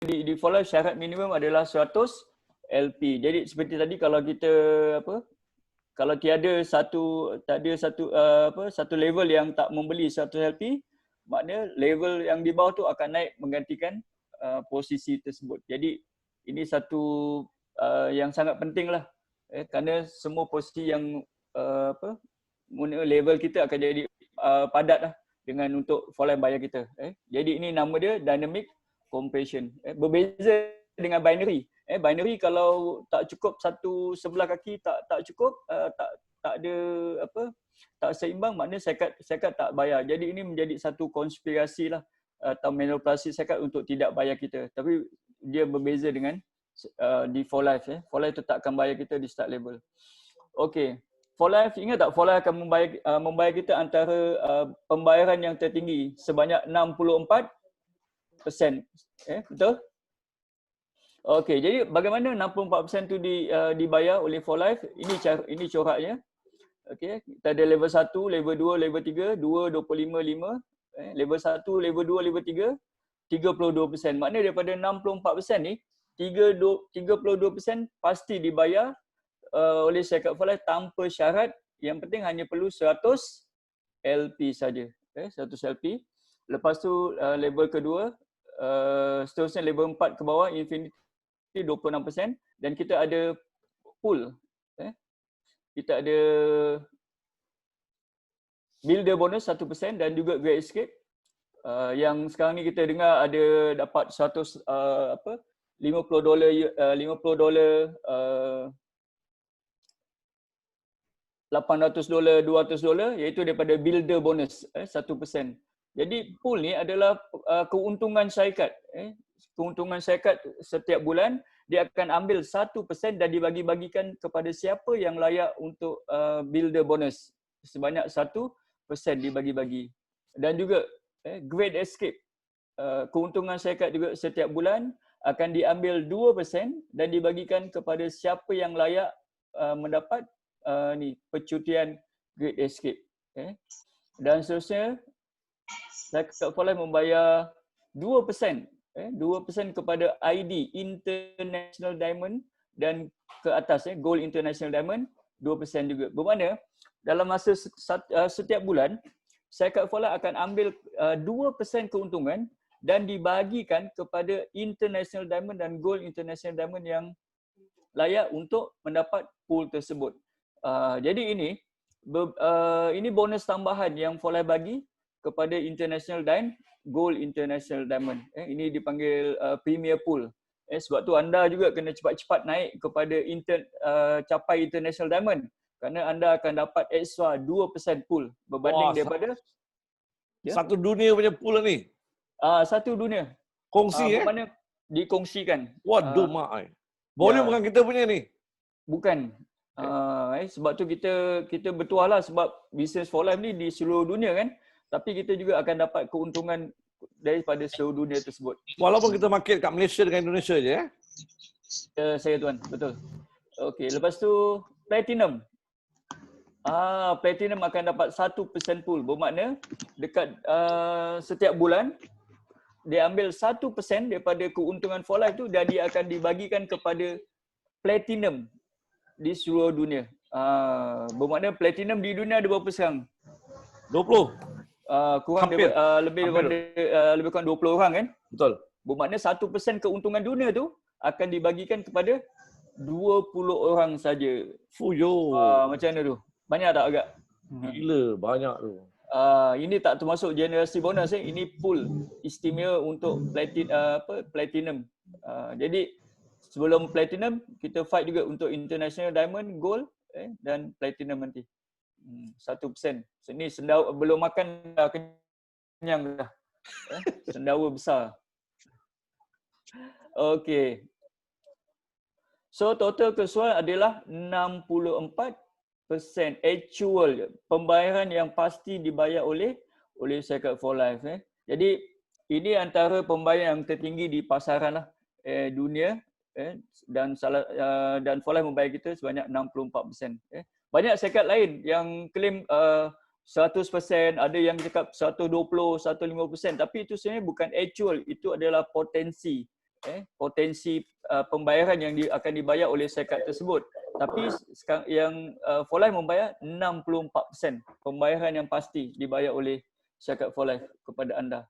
di for life syarat minimum adalah 100 LP. Jadi seperti tadi kalau kita kalau tiada satu satu level yang tak membeli 100 LP, maknanya level yang di bawah tu akan naik menggantikan posisi tersebut. Jadi ini satu yang sangat penting lah, kerana semua posisi yang level kita akan jadi padat lah dengan untuk for life bayar kita. Jadi ini nama dia dynamic compression. Berbeza dengan binary. Binary kalau tak cukup satu sebelah kaki tak cukup, tak ada tak seimbang, maknanya syarikat tak bayar. Jadi ini menjadi satu konspirasi lah atau manipulasi syarikat untuk tidak bayar kita. Tapi dia berbeza dengan di for life. For life tetap akan bayar kita di start level. Okey. For life, ingat tak for life akan membayar kita antara pembayaran yang tertinggi sebanyak 64%. Betul? Okey, jadi bagaimana 64% tu dibayar oleh for life? Ini coraknya. Okey, kita ada level 1, level 2, level 3, 2, 25, 5. Level 1, level 2, level 3, 32%. Maknanya daripada 64% ni, 32% pasti dibayar oleh syarikat for life tanpa syarat. Yang penting hanya perlu 100 LP saja. 100 LP. Lepas tu level kedua, seterusnya level 4 ke bawah, infinity 26%, dan kita ada pool. Kita ada builder bonus 1% dan juga great escape. Yang sekarang ni kita dengar ada dapat $50, $50, $800, $200, iaitu daripada builder bonus 1%. Jadi pool ni adalah keuntungan syarikat. Keuntungan syarikat setiap bulan dia akan ambil 1% dan dibagi-bagikan kepada siapa yang layak untuk builder bonus. Sebanyak 1% dibagi-bagi. Dan juga great escape. Keuntungan syarikat juga setiap bulan akan diambil 2% dan dibagikan kepada siapa yang layak mendapat percutian great escape. Dan seterusnya syarikat for life membayar 2%. 2% kepada ID International Diamond dan ke atas Gold International Diamond 2% juga. Bermakna dalam masa setiap bulan syarikat for life akan ambil 2% keuntungan dan dibagikan kepada International Diamond dan Gold International Diamond yang layak untuk mendapat pool tersebut. Jadi ini bonus tambahan yang for life bagi kepada International dan Gold International Diamond. Ini dipanggil Premier Pool. Sebab tu anda juga kena cepat-cepat naik kepada capai International Diamond, kerana anda akan dapat extra 2% pool berbanding daripada satu dunia punya pool ni. Satu dunia. Kongsi bermakna dikongsikan. Waduh mak. Boleh bukan kita punya ni. Bukan. Sebab tu kita bertuah lah, sebab business for life ni di seluruh dunia kan. Tapi kita juga akan dapat keuntungan daripada seluruh dunia tersebut. Walaupun kita market kat Malaysia dengan Indonesia je saya tuan, betul. Okey, lepas tu platinum. Platinum akan dapat 1% pool. Bermakna dekat setiap bulan dia ambil 1% daripada keuntungan for life tu dan dia akan dibagikan kepada platinum di seluruh dunia. Bermakna platinum di dunia ada berapa sekarang? 20. Kurang lebih kurang 20 orang kan? Betul. Bermakna 1% keuntungan dunia tu akan dibagikan kepada 20 orang saja. Fuyo. Macam mana tu? Banyak tak agak? Gila, banyak tu. Ini tak termasuk generasi bonus ini pool istimewa untuk platinum. Jadi sebelum platinum kita fight juga untuk international diamond, gold dan platinum nanti. 1%. Ni sendawa belum makan dah kenyang dah. Sendawa besar. Okey. So total keseluruhan adalah 64% actual pembayaran yang pasti dibayar oleh syarikat for life. Jadi ini antara pembayaran yang tertinggi di pasaran lah dunia, dan for life membayar kita sebanyak 64%. Banyak syarikat lain yang claim 100%, ada yang cakap 120, 150%, tapi itu sebenarnya bukan actual, itu adalah potensi. potensi pembayaran yang akan dibayar oleh syarikat tersebut. Tapi sekarang yang For Life membayar 64% pembayaran yang pasti dibayar oleh syarikat For Life kepada anda.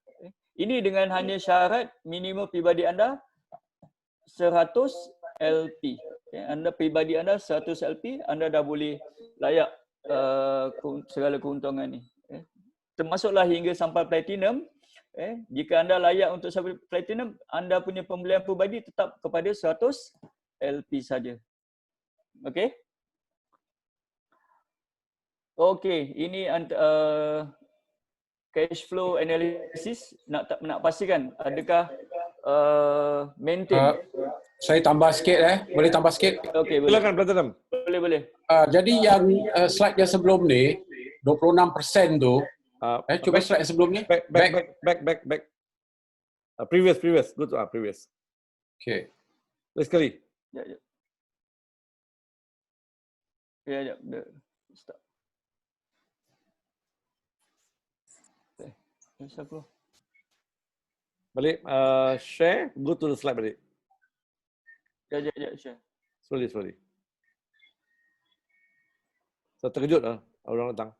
Ini dengan hanya syarat minimum pribadi anda 100 LP. Anda pribadi anda 100 LP, anda dah boleh layak segala keuntungan ni. Termasuklah hingga sampai platinum. Jika anda layak untuk sampai platinum, anda punya pembelian peribadi tetap kepada 100 LP saja. Okey? Okey, ini cash flow analysis. Nak pastikan adakah maintain. Saya tambah sikit boleh tambah sikit? Okey, boleh. Silakan Platinum. Boleh. Jadi yang slide yang sebelum ni 26% tu, cuba slide yang sebelum ni. Back. Previous. Good. Previous. Okay. Lagi sekali. Ya. Stop. Okay. Balik. Share. Go to the slide balik. Ya, share. Slowly. So, terkejut orang datang.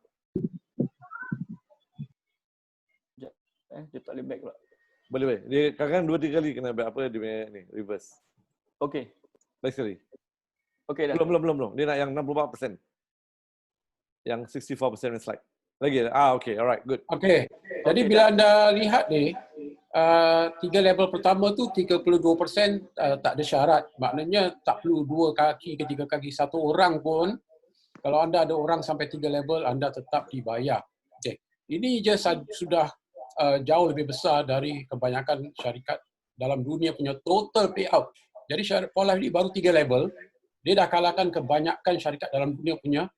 Dia tak boleh back pula. Boleh. Dia kadang-kadang 2-3 kali kena back. Apa dia ni? Reverse. Okey. Lagi sekali. Okey dah. Belum. Dia nak yang 64%. Yang 64% slide. Lagi. Okay. Alright. Good. Okay. Jadi bila anda lihat ni, 3 level pertama tu 32% tak ada syarat. Maknanya tak perlu 2 kaki ke 3 kaki. Satu orang pun, kalau anda ada orang sampai 3 level, anda tetap dibayar. Okay. Ini je sudah jauh lebih besar dari kebanyakan syarikat dalam dunia punya total payout. Jadi syarikat For Life ni baru 3 level, dia dah kalahkan kebanyakan syarikat dalam dunia punya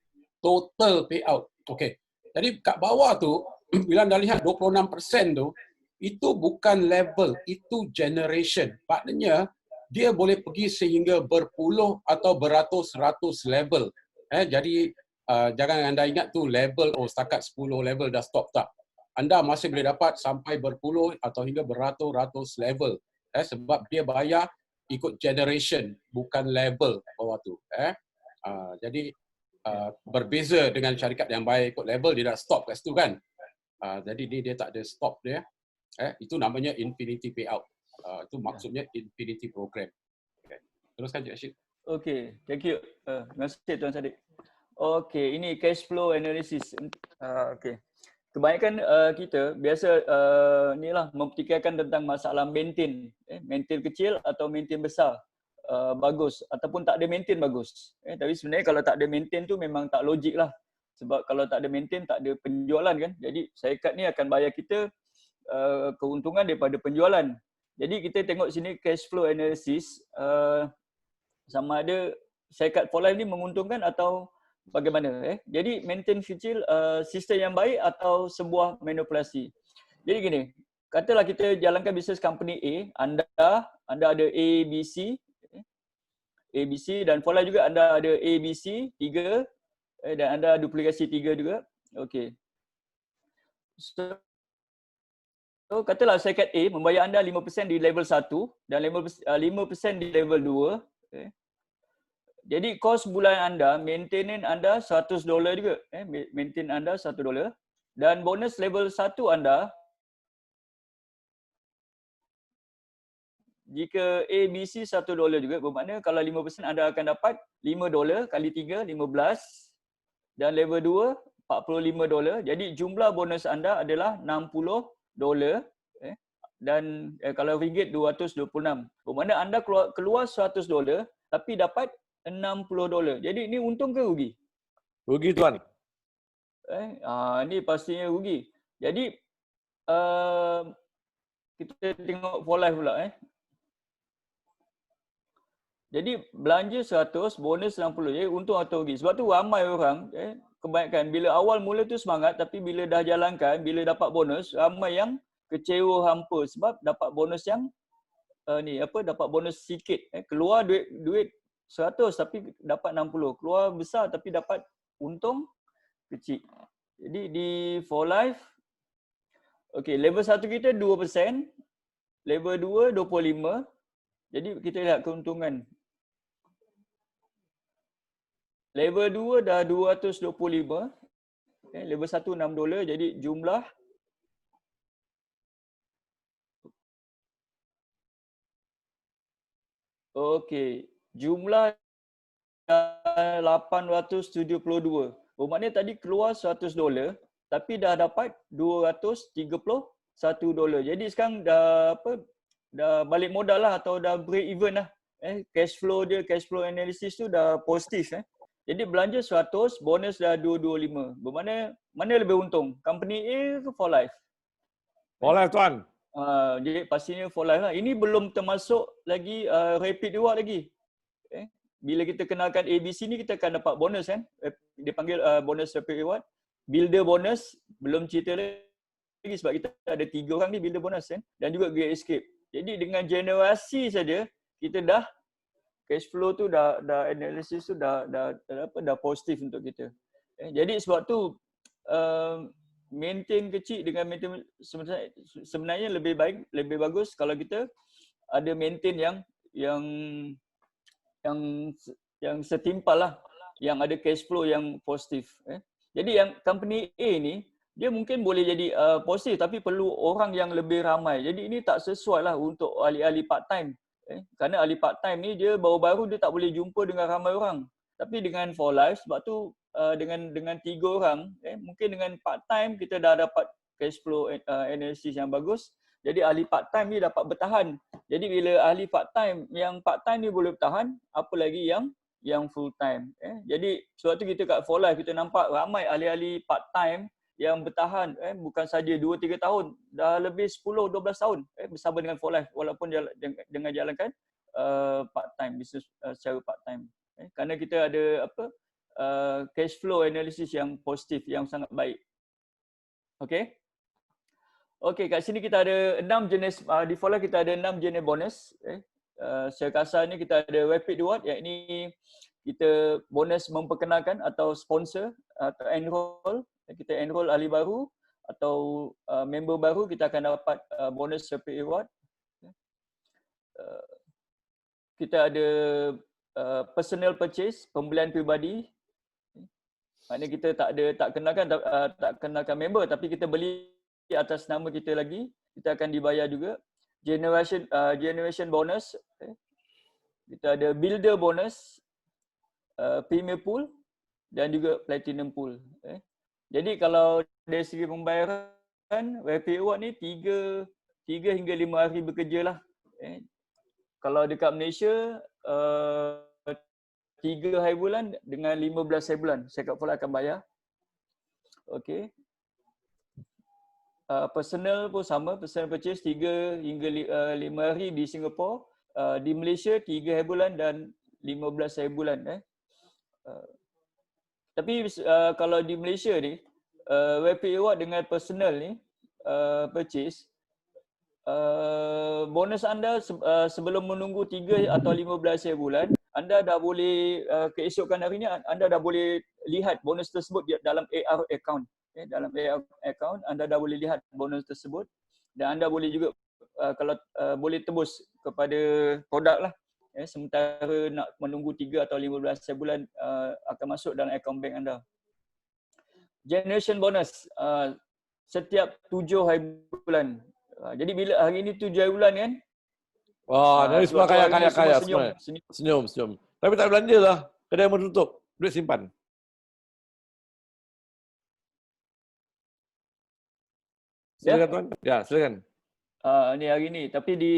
total payout. Okay. Jadi kat bawah tu, bila anda lihat 26% tu, itu bukan level, itu generation. Maknanya, dia boleh pergi sehingga berpuluh atau beratus-ratus level. Jadi, jangan anda ingat tu level, setakat 10 level dah stop, tak. Anda masih boleh dapat sampai berpuluh atau hingga beratus-ratus level. Sebab dia bayar ikut generation, bukan level bawah tu. Jadi, berbeza dengan syarikat yang bayar ikut level, dia dah stop kat situ kan. Jadi dia tak ada stop dia. Itu namanya infinity payout. Itu maksudnya infinity program. Okay. Teruskan Cik Rashid. Okey, thank you. Terima kasih Tuan Sadiq. Okey, ini cash flow analysis. Okey. Kebanyakan kita biasa memfikirkan tentang masalah maintain. Maintain kecil atau maintain besar. Bagus ataupun tak ada maintain bagus. Tapi sebenarnya kalau tak ada maintain tu memang tak logik lah. Sebab kalau tak ada maintain tak ada penjualan kan. Jadi syarikat ni akan bayar kita keuntungan daripada penjualan. Jadi kita tengok sini cash flow analysis, sama ada syarikat For Life ni menguntungkan atau bagaimana. Jadi maintain kecil sistem yang baik atau sebuah manipulasi. Jadi gini, katalah kita jalankan bisnes company A, anda ada A, B, C dan For Life juga anda ada A, B, C 3 dan anda duplikasi 3 juga. Okey. So katalah syarikat A membayar anda 5% di level 1 dan 5% di level 2. Okay. Jadi kos bulan anda, maintenance anda $100 juga. Maintain anda $100 dan bonus level 1 anda, jika A, B, C $1 juga, bermakna kalau 5% anda akan dapat $5 kali 3, 15 dan level 2 $45. Jadi jumlah bonus anda adalah $60 dan kalau ringgit 226. Bermakna anda keluar $100 tapi dapat $60. Jadi ini untung ke rugi? Rugi tuan. Ini pastinya rugi. Jadi kita tengok For Life pula. Jadi belanja 100, bonus 60. Jadi untung atau rugi. Sebab tu ramai orang kebanyakan bila awal mula tu semangat tapi bila dah jalankan, bila dapat bonus, ramai yang kecewa hampa sebab dapat bonus yang dapat bonus sikit. Keluar duit 100 tapi dapat 60. Keluar besar tapi dapat untung kecil. Jadi di For Life, okey, level 1 kita 2%, level 2 25, Jadi kita lihat keuntungan. Level 2 dah 225. Level 1 $6. Jadi jumlah jumlah 872. Bermakna tadi keluar $100 tapi dah dapat $231. Jadi sekarang dah balik modal lah atau dah break even lah. Cash flow analysis tu dah positif. Jadi belanja 100, bonus dah 225. Bermakna mana lebih untung? Company A ke For Life? For Life tuan. Jadi pastinya For Life lah. Ini belum termasuk lagi rapid reward lagi. Bila kita kenalkan ABC ni kita akan dapat bonus kan. Dia panggil bonus rapid reward. Builder bonus belum cerita lagi sebab kita ada 3 orang ni builder bonus kan. Dan juga Great Escape. Jadi dengan generasi saja kita dah cash flow tu dah analysis tu dah positif untuk kita. Jadi sebab tu maintain kecil dengan maintain sebenarnya lebih baik, lebih bagus kalau kita ada maintain yang setimpal lah, yang ada cash flow yang positif. Jadi yang company A ni dia mungkin boleh jadi positif tapi perlu orang yang lebih ramai. Jadi ini tak sesuai lah untuk ahli-ahli part time. Kerana ahli part time ni dia baru-baru dia tak boleh jumpa dengan ramai orang. Tapi dengan For Life sebab tu dengan 3 orang mungkin dengan part time kita dah dapat cash flow analysis yang bagus. Jadi ahli part time ni dapat bertahan. Jadi bila ahli part time ni boleh bertahan, apa lagi yang full time. Jadi sebab tu kita kat For Life kita nampak ramai ahli-ahli part time yang bertahan bukan saja 2-3 tahun, dah lebih 10-12 tahun bersama dengan For Life walaupun dengan jalankan part time bisnes secara part time. Kerana kita ada cash flow analysis yang positif, yang sangat baik. Okey. Okey, kat sini kita ada 6 jenis di For Life kita ada 6 jenis bonus. Secara kasarnya kita ada rapid reward, yang ini kita bonus memperkenalkan atau sponsor atau enroll. Kita enroll ahli baru atau member baru, kita akan dapat bonus rapid reward. Kita ada personal purchase, pembelian peribadi. Maknanya kita tak kenalkan member tapi kita beli atas nama kita lagi, kita akan dibayar juga. Generation bonus. Kita ada builder bonus, premier pool dan juga platinum pool. Jadi kalau dari segi pembayaran, rapid reward ni 3 hingga 5 hari bekerja lah. Kalau dekat Malaysia 3 hari bulan dengan 15 hari bulan, Syarikat For Life akan bayar. Okey. Personal pun sama, personal purchase 3 hingga 5 hari di Singapura. Di Malaysia 3 hari bulan dan 15 hari bulan. Tapi kalau di Malaysia ni, rapid reward dengan personal ni purchase, bonus anda sebelum menunggu 3 atau 15 hari bulan, anda dah boleh keesokan harinya anda dah boleh lihat bonus tersebut dalam AR account. Dalam AR account anda dah boleh lihat bonus tersebut dan anda boleh juga kalau boleh tebus kepada produk lah. Sementara nak menunggu 3 atau 15 hari bulan akan masuk dalam akaun bank anda. Generation bonus setiap 7 hari bulan. Jadi bila hari ini 7 hari bulan kan? Wah, dari semua kaya senyum. Senyum. Tapi tak belanja lah. Kedai mau tutup. Duit simpan. Silakan tuan. Ya, silakan. Ni hari ni tapi di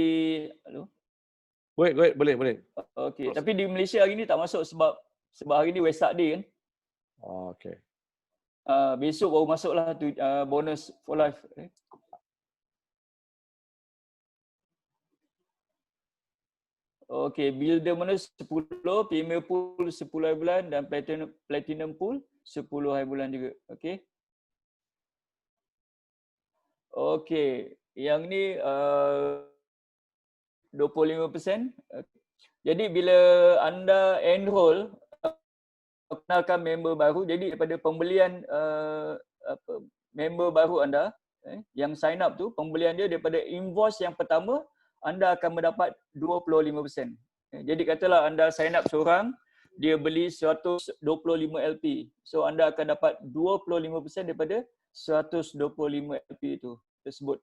Boleh. Okey, tapi di Malaysia hari ni tak masuk sebab hari ni Wesak Day kan. Oh, okey. Besok baru masuklah bonus For Life. Okey, builder bonus 10, premier pool 10 hari bulan dan platinum pool 10 hari bulan juga. Okey. Okey, yang ni 25%. Jadi bila anda enroll, kenalkan member baru, jadi daripada pembelian member baru anda yang sign up tu, pembelian dia daripada invoice yang pertama anda akan mendapat 25%. Jadi katalah anda sign up seorang, dia beli 125 LP. So anda akan dapat 25% daripada 125 LP itu tersebut.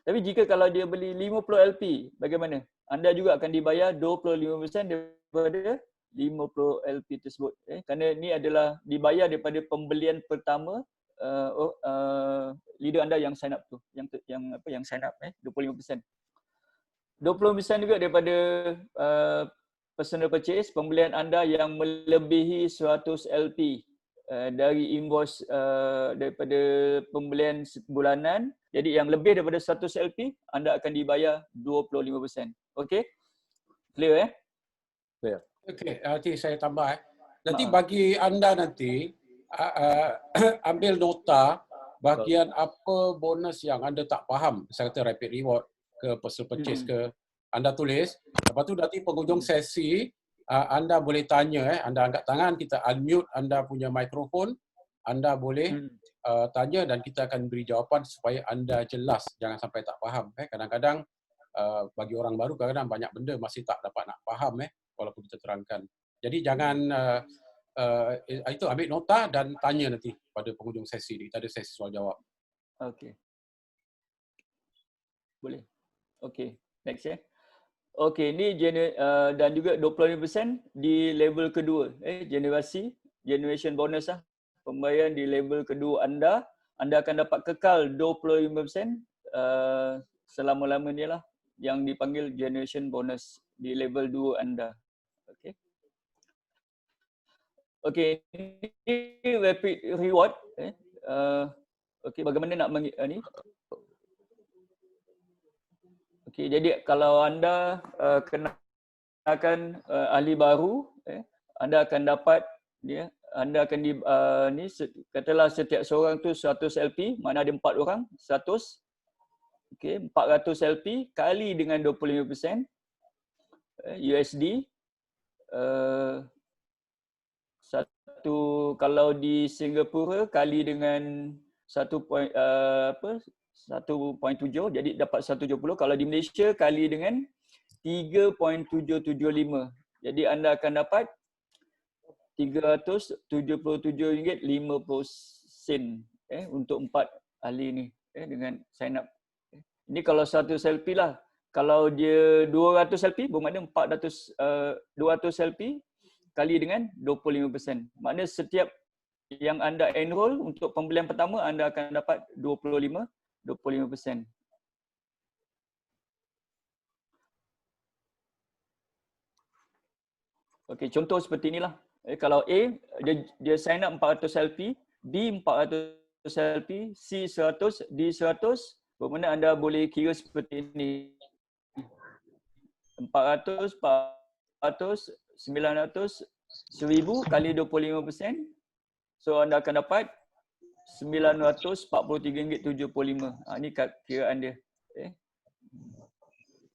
Tapi jika kalau dia beli 50 LP, bagaimana? Anda juga akan dibayar 25% daripada 50 LP tersebut. Kerana ini adalah dibayar daripada pembelian pertama leader anda yang sign up tu, yang sign up 25%. 20% juga daripada personal purchase, pembelian anda yang melebihi 100 LP dari invoice daripada pembelian bulanan. Jadi yang lebih daripada 100 LP, anda akan dibayar 25%. Okey? Clear Clear. Okey, nanti saya tambah. Nanti bagi anda nanti ambil nota bahagian apa bonus yang anda tak faham, saya kata rapid reward ke personal purchase ke, anda tulis. Lepas tu nanti penghujung sesi anda boleh tanya, anda angkat tangan, kita unmute anda punya mikrofon, anda boleh tanya dan kita akan beri jawapan supaya anda jelas, jangan sampai tak faham. Kadang-kadang bagi orang baru kadang-kadang banyak benda masih tak dapat nak faham walaupun kita terangkan. Jadi jangan itu ambil nota dan tanya nanti pada penghujung sesi ni. Kita ada sesi soal jawab. Okey. Boleh. Okey. Next Okey, ni dan juga 25% di level kedua. Generation bonus pembayaran di level kedua anda akan dapat kekal 25% selama-lamanya lah, yang dipanggil generation bonus di level 2 anda. Okey. Okey, ini rapid reward. Okey, bagaimana nak ni? Okey, jadi kalau anda kenakan ahli baru, anda akan dapat anda akan katalah setiap seorang tu 100 LP, mana ada 4 orang, 100. Okey, 400 LP kali dengan 25% USD. Kalau di Singapura kali dengan 1.7, jadi dapat 170. Kalau di Malaysia kali dengan 3.775. Jadi anda akan dapat RM377.50 untuk 4 ahli ni dengan sign up. Ini kalau 100 LP lah. Kalau dia 200 LP bermakna 200 LP kali dengan 25%. Maknanya setiap yang anda enroll untuk pembelian pertama, anda akan dapat 25%. Okey, contoh seperti inilah. Kalau A, dia sign up 400 LP, B 400 LP, C 100, D 100, bermakna anda boleh kira seperti ini. 400, 900, 1000 kali 25%. So anda akan dapat RM943.75. Ini kiraan dia.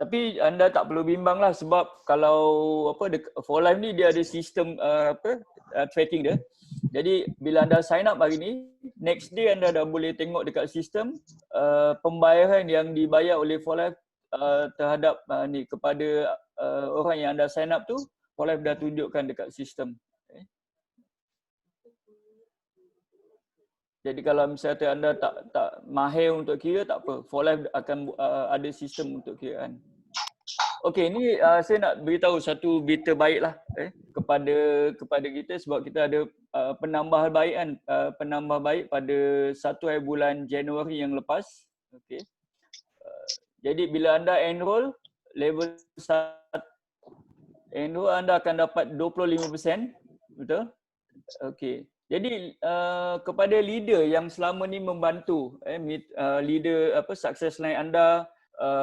Tapi anda tak perlu bimbanglah, sebab kalau For Life ni dia ada sistem tracking dia. Jadi bila anda sign up hari ni, next day anda dah boleh tengok dekat sistem pembayaran yang dibayar oleh For Life terhadap kepada orang yang anda sign up tu. For Life dah tunjukkan dekat sistem. Jadi kalau misalnya anda tak mahir untuk kira, tak apa. For Life akan ada sistem untuk kiraan. Okey, ini saya nak beritahu satu berita baiklah kepada kita, sebab kita ada penambahbaikan baik pada 1 hari bulan Januari yang lepas. Okey. Jadi bila anda enroll level 1, anda akan dapat 25%, betul? Okey. Jadi kepada leader yang selama ni membantu leader success line anda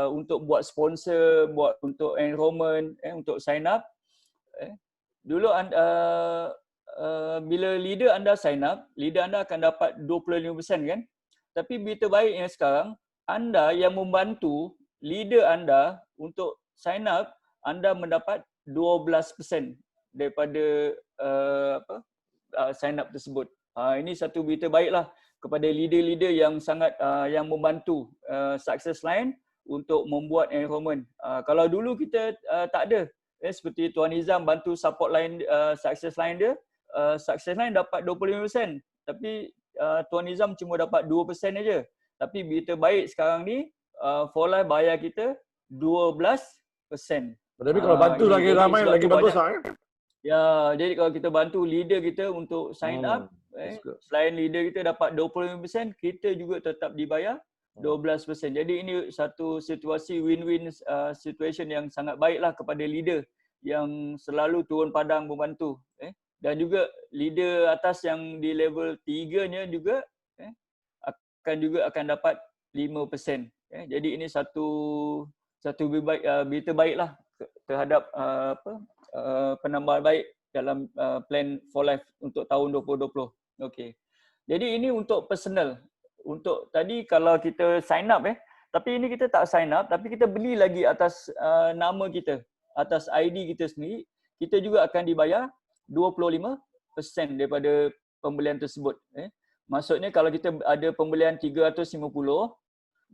untuk buat sponsor, buat untuk enrollment, untuk sign up. Dulu bila leader anda sign up, leader anda akan dapat 25% kan? Tapi berita baiknya sekarang, anda yang membantu leader anda untuk sign up, anda mendapat 12% daripada sign up tersebut. Ini satu berita baiklah kepada leader-leader yang sangat yang membantu success line untuk membuat enrollment. Kalau dulu kita tak ada, seperti Tuan Nizam bantu support line success line dia, success line dapat 25%, tapi Tuan Nizam cuma dapat 2% aja. Tapi Berita Baik sekarang ni for life bayar kita 12%. Tapi kalau bantu Ini lagi jadi ramai, sebab lagi tu bagus banyak- lah. Ya, jadi kalau kita bantu leader kita untuk sign up, That's good. selain leader kita dapat 25%, kita juga tetap dibayar 12%. Jadi ini satu situasi win-win situation yang sangat baiklah kepada leader yang selalu turun padang membantu. Dan juga leader atas yang di level 3-nya juga akan dapat 5%. Jadi ini satu berita baiklah terhadap penambahan baik dalam plan for life untuk tahun 2020. Okey. Jadi ini untuk personal. Untuk tadi kalau kita sign up tapi ini kita tak sign up tapi kita beli lagi atas nama kita, atas ID kita sendiri, kita juga akan dibayar 25% daripada pembelian tersebut. Maksudnya kalau kita ada pembelian 350,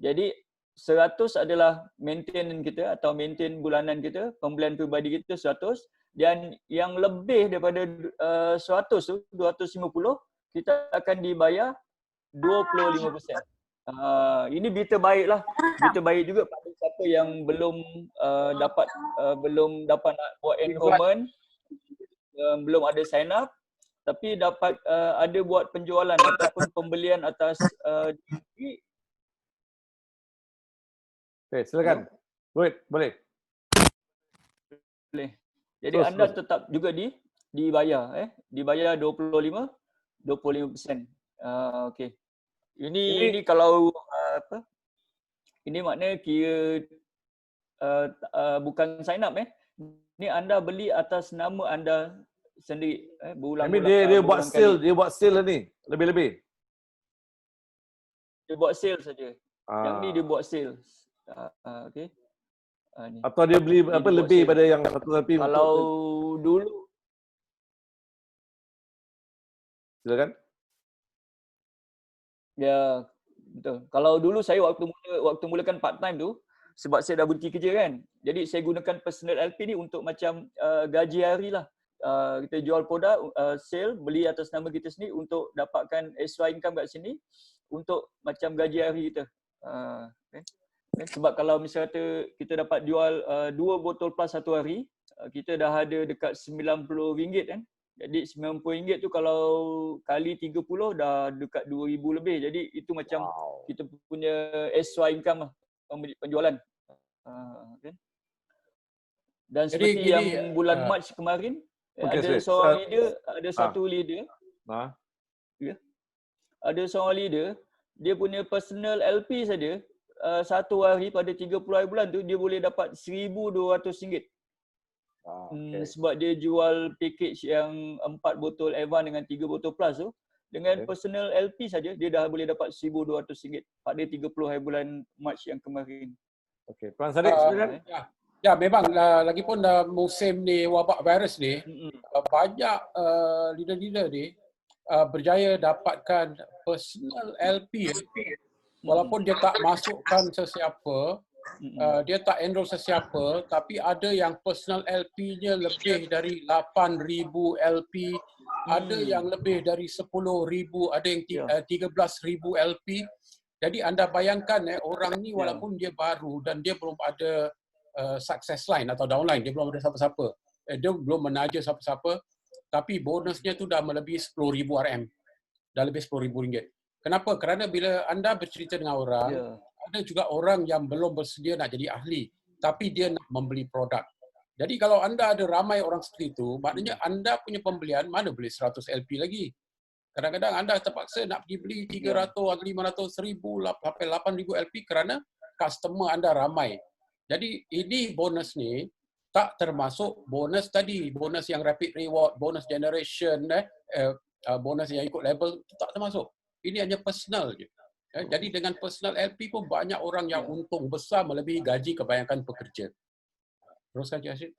jadi 100 adalah maintenance kita atau maintain bulanan kita, pembelian peribadi kita 100, dan yang lebih daripada 100 tu, 250, kita akan dibayar 25%. Ini berita baik lah. Berita baik juga pada siapa yang belum dapat nak buat enrollment, belum ada sign up, tapi dapat ada buat penjualan ataupun pembelian atas diri. Okay, silakan. Boleh. Boleh. Jadi Terus, anda terus. tetap juga dibayar dibayar 25%. Okey. Ini kalau ini maknanya kira bukan sign up Ini anda beli atas nama anda sendiri berulang-ulang. Dia buat sale, ni lebih-lebih. Dia buat sale saja. Yang ni dia buat sale. Okey. Ni. Atau dia beli Ini apa dia lebih buat sale. pada yang satu LP Kalau untuk dulu silakan. ya betul. Kalau dulu saya waktu mulakan part time tu, sebab saya dah berhenti kerja kan. Jadi saya gunakan personal LP ni untuk macam gaji hari lah. Kita jual produk, sale, beli atas nama kita sendiri untuk dapatkan extra income kat sini untuk macam gaji hari kita. Sebab kalau misalnya kita dapat jual 2 botol plus satu hari, kita dah ada dekat RM90 kan. Jadi RM90 tu kalau kali 30 dah dekat RM2,000 lebih. Jadi itu macam kita punya extra income lah, penjualan. Okay. Dan Jadi seperti gini, yang bulan Mac kemarin, Okay, ada Sri. seorang leader, ada satu leader, ada seorang leader, dia punya personal LP saja, satu hari pada 30 hari bulan tu, dia boleh dapat RM1,200. Sebab dia jual package yang 4 botol Evan dengan 3 botol plus tu, dengan personal LP saja dia dah boleh dapat RM1,200 pada 30 hari bulan Mac yang kemarin. Okey, Puan Sadiq silakan. Ya, memang lagipun musim ni wabak virus ni, banyak leader-leader ni berjaya dapatkan personal LP. Walaupun dia tak masukkan sesiapa, dia tak enroll sesiapa, tapi ada yang personal LP-nya lebih dari 8,000 LP, ada yang lebih dari 10,000, ada yang 13,000 LP. Jadi anda bayangkan orang ni walaupun dia baru dan dia belum ada success line atau downline, dia belum ada siapa-siapa, dia belum menaja siapa-siapa, tapi bonusnya tu dah melebihi 10,000 RM, dah lebih RM10,000. Kenapa? Kerana bila anda bercerita dengan orang, ada juga orang yang belum bersedia nak jadi ahli, tapi dia nak membeli produk. Jadi kalau anda ada ramai orang seperti itu, maknanya anda punya pembelian mana boleh 100 LP lagi. Kadang-kadang anda terpaksa nak pergi beli 300, 500, 1,000, sampai 8,000 LP kerana customer anda ramai. Jadi ini bonus ni tak termasuk bonus tadi, bonus yang rapid reward, bonus generation, bonus yang ikut label, tak termasuk. Ini hanya personal je. Jadi dengan personal LP pun banyak orang yang untung besar melebihi gaji kebanyakan pekerja. Teruskan Cik Hashim.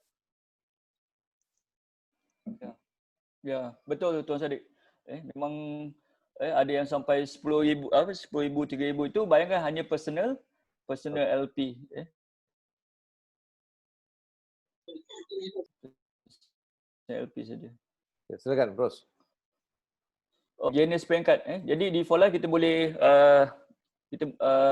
Ya, betul Tuan Sadiq. Memang ada yang sampai 10,000, 10,000, 3,000 itu bayangkan hanya personal. personal LP. LP saja. Ya, silakan, Bros. Jenis peringkat. Jadi di For Life kita boleh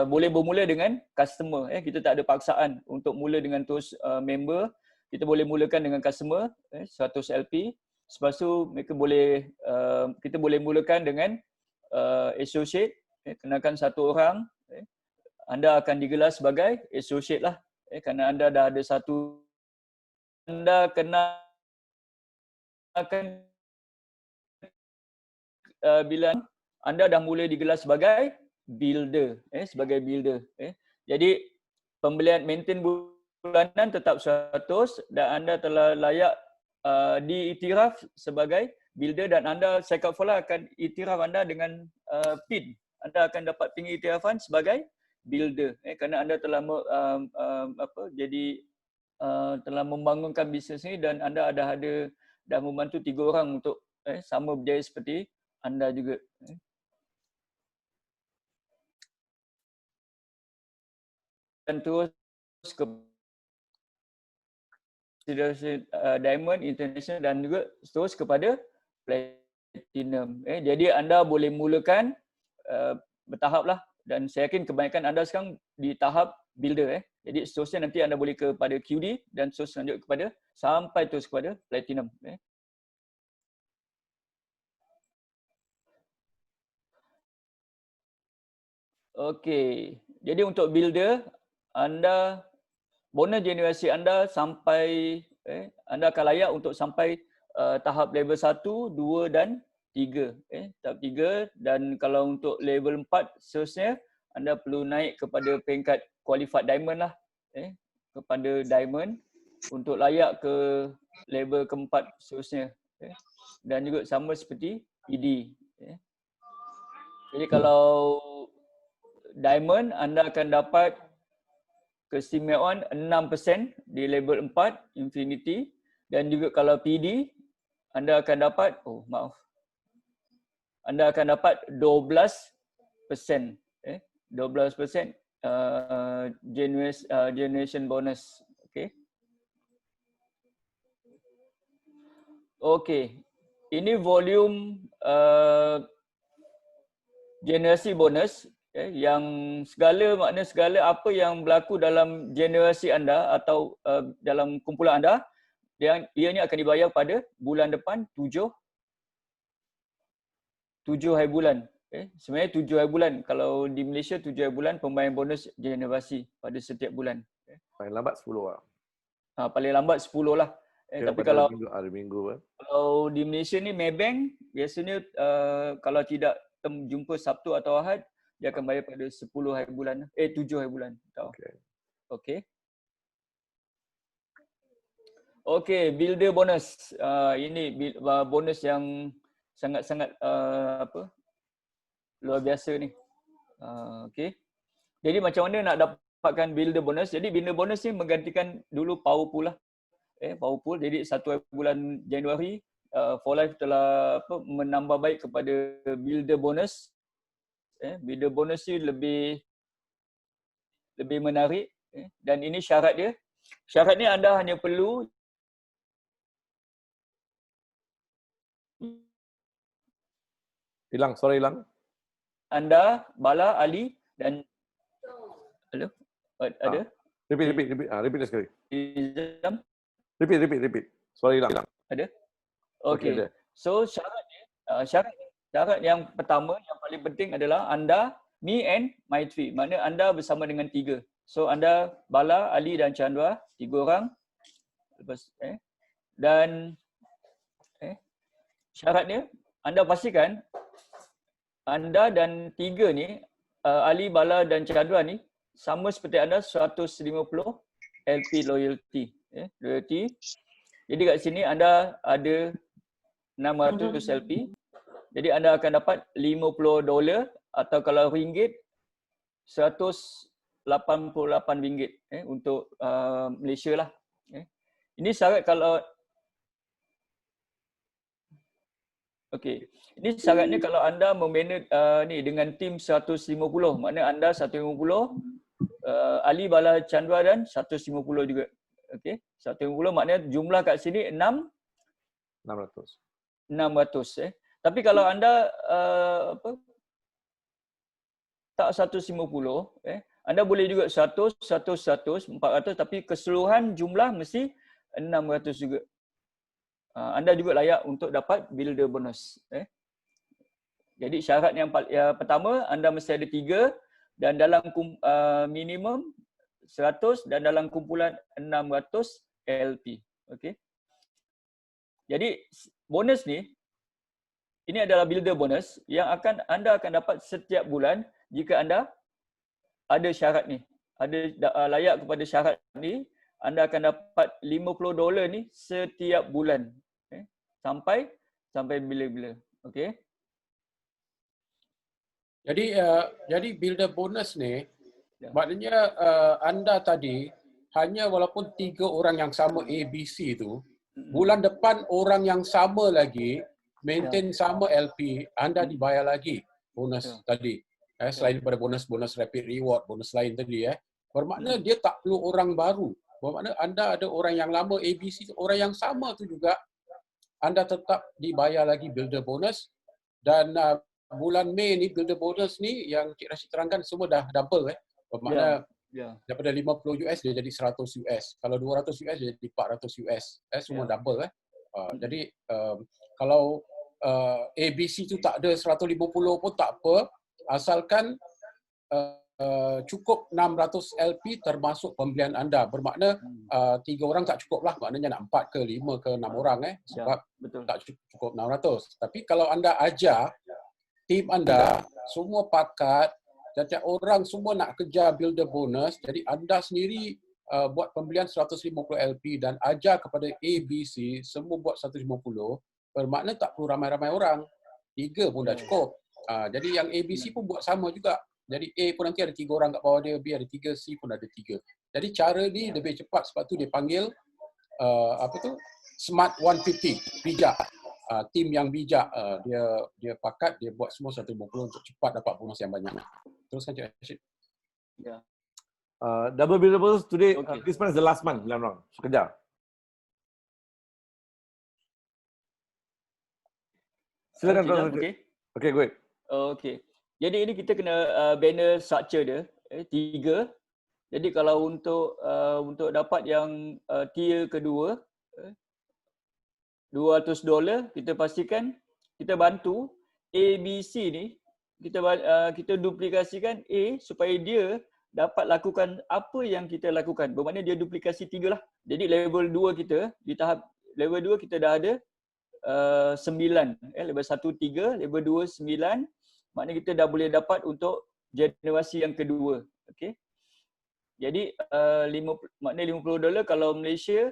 boleh bermula dengan customer. Kita tak ada paksaan untuk mula dengan terus member. Kita boleh mulakan dengan customer 100 LP. Lepas tu mereka boleh kita boleh mulakan dengan associate. Kenakan satu orang. Anda akan digelar sebagai associate lah. Kerana anda dah ada satu. Anda kena akan bila anda dah mula digelar sebagai builder, sebagai builder. Jadi pembelian maintain bulanan tetap 100 dan anda telah layak diiktiraf sebagai builder dan anda Syarikat For Life akan iktiraf anda dengan PIN. Anda akan dapat pengiktirafan sebagai builder kerana anda telah telah membangunkan bisnes ini dan anda dah membantu 3 orang untuk sama berjaya seperti anda juga. Dan terus ke Diamond, International dan juga terus kepada Platinum. Jadi anda boleh mulakan bertahap lah dan saya yakin kebanyakan anda sekarang di tahap builder. Jadi seterusnya nanti anda boleh kepada QD dan selanjutnya kepada sampai terus kepada Platinum. Okey. Jadi untuk builder, anda bonus generasi anda sampai anda akan layak untuk sampai tahap level 1, 2 dan 3. Tahap 3 dan kalau untuk level 4 seterusnya anda perlu naik kepada peringkat qualified diamond lah. Kepada diamond untuk layak ke level keempat seterusnya. Dan juga sama seperti PD. Jadi kalau Diamond, anda akan dapat keistimewaan 6% di level 4, Infinity. Dan juga kalau PD, anda akan dapat, anda akan dapat 12%. 12% generation bonus. Okey. Ini volume generasi bonus. Yang segala apa yang berlaku dalam generasi anda atau dalam kumpulan anda, ianya akan dibayar pada bulan depan 7 hari bulan. Sebenarnya 7 hari bulan. Kalau di Malaysia 7 hari bulan pembayaran bonus generasi pada setiap bulan. Paling lambat 10 lah. Paling lambat 10 lah. Tapi kalau minggu, kalau di Malaysia ni Maybank biasanya kalau tidak jumpa Sabtu atau Ahad dia akan bayar pada 10 hari bulan. 7 hari bulan. Okey, builder bonus. Ini bonus yang sangat-sangat luar biasa ni. Okey. Jadi macam mana nak dapatkan builder bonus? Jadi builder bonus ni menggantikan dulu power pool lah. Power pool. Jadi 1 hari bulan Januari For Life telah menambah baik kepada builder bonus. Builder bonus ni lebih menarik dan ini syarat dia. Syarat ni anda hanya perlu suara hilang. Anda, Bala, Ali dan halo? Ada? Repeat sekali. Izam? Repeat. Suara hilang. Ada? Okey. So syarat yang pertama yang paling penting adalah anda, me and my 3. Maknanya anda bersama dengan 3. So anda, Bala, Ali dan Chandra, 3 orang. Lepas dan syaratnya anda pastikan anda dan 3 ni Ali, Bala dan Chandra ni sama seperti anda 150 LP loyalty. Jadi kat sini anda ada 600 LP. Jadi anda akan dapat $50 atau kalau ringgit RM188 untuk Malaysia lah. Ini syarat kalau ini syaratnya kalau anda memanage ni dengan tim 150, maknanya anda 150 Ali, Bala, Chandra dan 150 juga. Okey. 150 maknanya jumlah kat sini 600. 600. Tapi kalau anda tak 150, anda boleh juga 100, 100, 100, 400 tapi keseluruhan jumlah mesti 600 juga. Anda juga layak untuk dapat builder bonus. Jadi syarat yang pertama, anda mesti ada 3 dan dalam minimum 100 dan dalam kumpulan 600 LP. Okey. Jadi bonus ni, ini adalah builder bonus yang anda akan dapat setiap bulan jika anda ada syarat ni. Ada layak kepada syarat ni, anda akan dapat $50 ni setiap bulan. Sampai bila-bila. Okey. Jadi builder bonus ni maknanya anda tadi hanya walaupun 3 orang yang sama ABC tu, bulan depan orang yang sama lagi maintain sama LP, anda dibayar lagi bonus tadi. Selain daripada bonus rapid reward, bonus lain tadi bermakna dia tak perlu orang baru. Bermakna anda ada orang yang lama ABC, orang yang sama tu juga anda tetap dibayar lagi builder bonus. Dan bulan Mei ni builder bonus ni yang Cik Rashid terangkan semua dah double bermakna daripada 50 US dia jadi 100 US. Kalau 200 US dia jadi 400 US. Semua double jadi kalau ABC tu tak ada 150 pun tak apa, asalkan cukup 600 LP termasuk pembelian anda. Bermakna 3 orang tak cukup lah, maknanya nak 4 ke 5 ke 6 orang sebab tak cukup 600. Tapi kalau anda ajar tim anda semua pakat, setiap orang semua nak kejar builder bonus, jadi anda sendiri buat pembelian 150 LP dan ajar kepada ABC semua buat 150, bermakna tak perlu ramai-ramai orang. 3 pun dah cukup. Jadi yang ABC pun buat sama juga. Jadi A pun nanti ada 3 orang kat bawah dia, B ada 3, C pun ada 3. Jadi cara ni lebih cepat, sebab tu dia panggil Smart 150, bijak. Tim yang bijak, dia pakat, dia buat semua 150 untuk cepat dapat bonus yang banyak. Teruskan Cik Rashid. Double builder bonus today, this month is the last month, bilang orang. Sekejap. Silakan Tuan. Okay, go ahead. Okay. Jadi ini kita kena banner structure dia 3. Jadi kalau untuk dapat yang tier kedua $200, kita pastikan kita bantu ABC ni, kita duplikasikan A supaya dia dapat lakukan apa yang kita lakukan. Bermakna dia duplikasi 3 lah. Jadi level 2 kita, di tahap level 2 kita dah ada 9. Level 1 3, level 2 9. Maknanya kita dah boleh dapat untuk generasi yang kedua. Okey. Jadi maknanya $50 kalau Malaysia,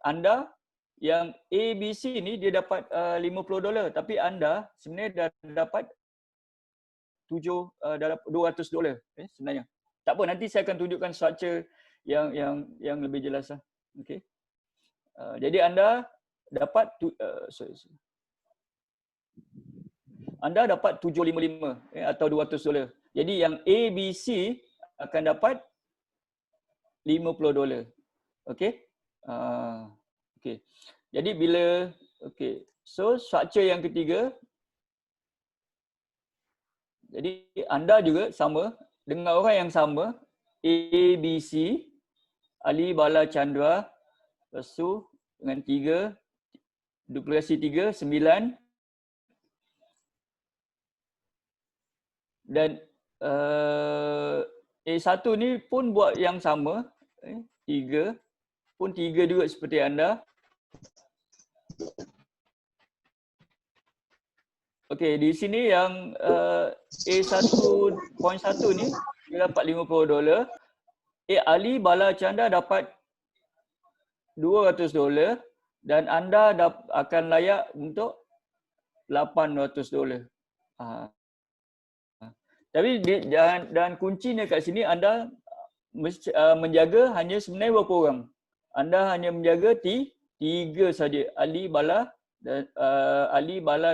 anda yang ABC ni dia dapat $50, tapi anda sebenarnya dah dapat $200 sebenarnya. Tak apa, nanti saya akan tunjukkan structure yang lebih jelas lah. Okey. Jadi anda dapat anda dapat 755 atau $200. Jadi yang ABC akan dapat $50. Okey. Okey. Jadi bila so structure yang ketiga, jadi anda juga sama dengan orang yang sama, ABC, Ali, Bala, Chandra, lepas tu dengan 3, duplikasi 3, 9. Dan A1 ni pun buat yang sama, 3, pun 3 juga seperti anda. Okey, di sini yang A1.1 ni dia dapat $50. Ali, Bala, Chandra dapat $200 dan anda akan layak untuk $800. Tapi dan kuncinya kat sini anda menjaga hanya sebenarnya berapa orang? Anda hanya menjaga 3 saja, Ali, Bala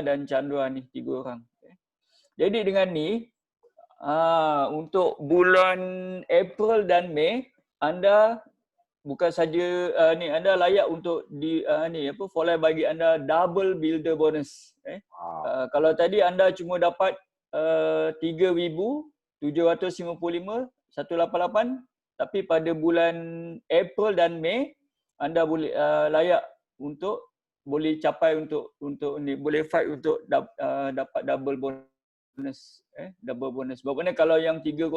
dan Chandra ni 3 orang. Jadi dengan ni Untuk bulan April dan Mei, anda bukan saja anda layak untuk for life bagi anda double builder bonus. Kalau tadi anda cuma dapat 3,755 188, tapi pada bulan April dan Mei anda boleh layak untuk boleh capai untuk ni, boleh fight untuk dapat double bonus. Double bonus. Sebabnya kalau yang 3020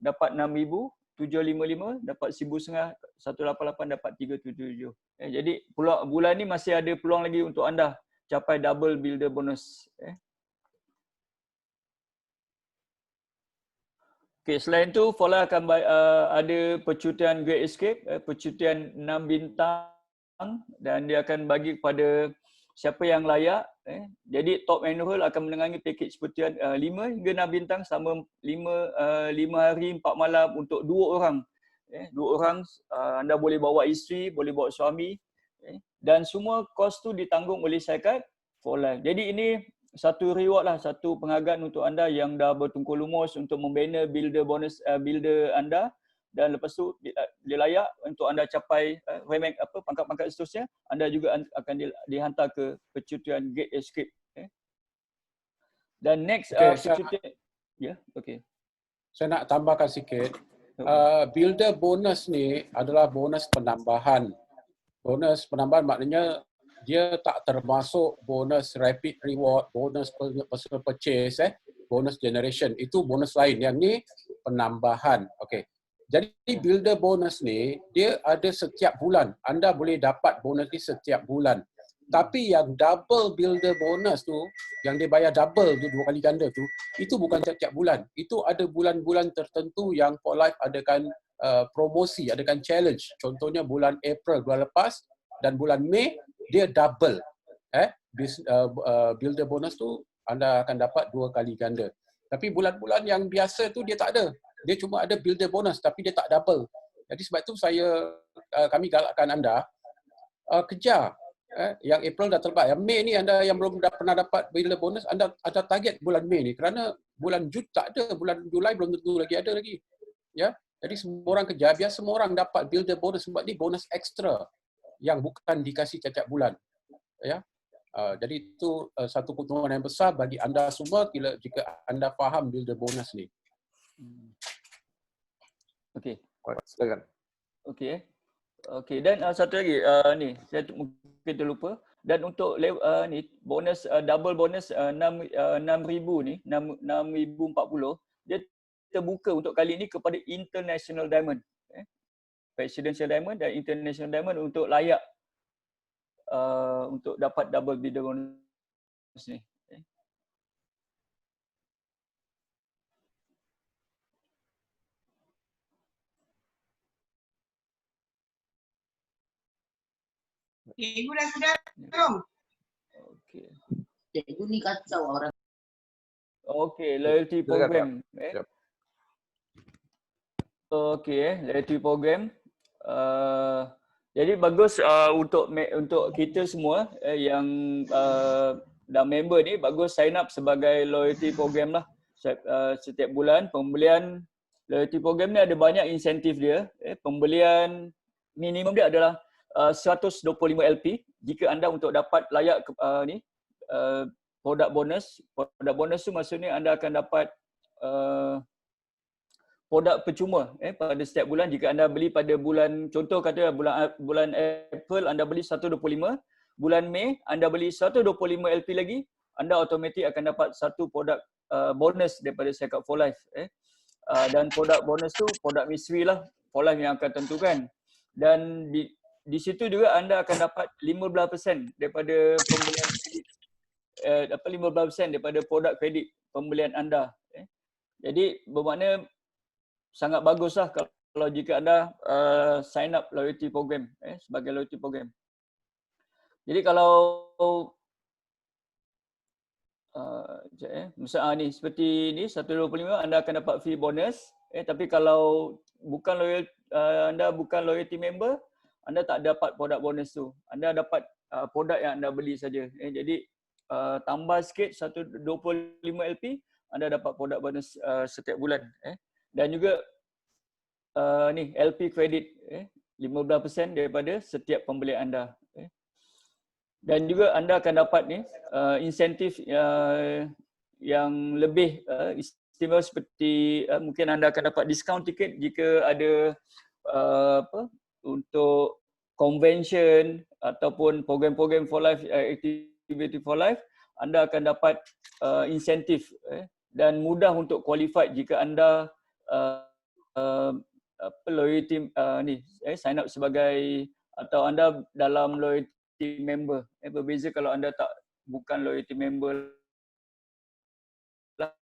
dapat 6,755, dapat 1,500, 188 dapat 377. Jadi bulan ni masih ada peluang lagi untuk anda capai double builder bonus. Okay, selain tu Fola akan ada percutian Great Escape, percutian 6 bintang, dan dia akan bagi kepada siapa yang layak. Jadi top enroll akan menengangi pakej percutian 5 hingga 6 bintang selama 5 hari 4 malam untuk 2 orang. 2 orang, anda boleh bawa isteri, boleh bawa suami, dan semua kos tu ditanggung oleh syarikat For Life. Jadi ini satu reward lah, satu penghargaan untuk anda yang dah bertungkus lumus untuk membina builder bonus builder anda, dan lepas tu dia layak untuk anda capai rank pangkat-pangkat seterusnya, anda juga akan dihantar ke percutian Great Escape. Dan next percutian Saya nak tambahkan sikit. Builder bonus ni adalah bonus penambahan. Bonus penambahan maknanya dia tak termasuk bonus rapid reward, bonus personal purchase, bonus generation. Itu bonus lain. Yang ni penambahan. Okey. Jadi builder bonus ni dia ada setiap bulan. Anda boleh dapat bonus ni setiap bulan. Tapi yang double builder bonus tu, yang dia bayar double tu 2 kali ganda tu, itu bukan setiap bulan. Itu ada bulan-bulan tertentu yang For Life adakan promosi, adakan challenge. Contohnya bulan April bulan lepas dan bulan Mei dia double. Builder bonus tu anda akan dapat 2 kali ganda. Tapi bulan-bulan yang biasa tu dia tak ada. Dia cuma ada builder bonus tapi dia tak double. Jadi sebab tu kami galakkan anda kejar. Yang April dah terbaik. Yang Mei ni anda yang belum pernah dapat builder bonus, anda ada target bulan Mei ni, kerana bulan Jun tak ada, bulan Julai belum tentu lagi ada lagi. Ya. Jadi semua orang kejar biar semua orang dapat builder bonus, sebab ni bonus ekstra yang bukan dikasih setiap bulan. Ya. Jadi itu satu keuntungan yang besar bagi anda semua jika anda faham builder bonus ni. Okey. Silakan. Okey, dan satu lagi ni saya mungkin terlupa, dan untuk ni bonus double bonus 6,000 ni 6,040 dia terbuka untuk kali ini kepada International Diamond, Presidential Diamond dan International Diamond untuk layak untuk dapat double builder bonus ni. Cikgu dah sudah belum? Okey. Cikgu ni kacau orang. Okey, loyalty program. Okey, loyalty program. Jadi bagus untuk kita semua yang dah member ni, bagus sign up sebagai loyalty program lah. Setiap bulan pembelian loyalty program ni ada banyak insentif dia. Pembelian minimum dia adalah 125 LP jika anda untuk dapat layak produk bonus. Produk bonus tu maksudnya anda akan dapat produk percuma pada setiap bulan jika anda beli pada bulan, contoh kata bulan April anda beli 125, bulan Mei anda beli 125 LP lagi, anda automatik akan dapat satu produk bonus daripada syarikat For Life. Dan produk bonus tu produk misteri lah, For Life yang akan tentukan. Dan di situ juga anda akan dapat 15% daripada pembelian kredit, 15% daripada produk kredit pembelian anda. Jadi bermakna sangat baguslah kalau jika anda sign up loyalty program sebagai loyalty program. Jadi kalau misalnya ni seperti ni 125 anda akan dapat free bonus, tapi kalau bukan anda bukan loyalty member, anda tak dapat produk bonus tu. Anda dapat produk yang anda beli saja. Jadi tambah sikit 125 LP, anda dapat produk bonus setiap bulan. Dan juga ni LP credit 15% daripada setiap pembelian anda. Dan juga anda akan dapat ni insentif yang lebih istimewa seperti mungkin anda akan dapat diskaun tiket jika ada untuk convention ataupun program-program for life, activity for life, anda akan dapat insentif dan mudah untuk qualified jika anda loyalty sign up sebagai atau anda dalam loyalty member. Berbeza kalau anda bukan loyalty member lah.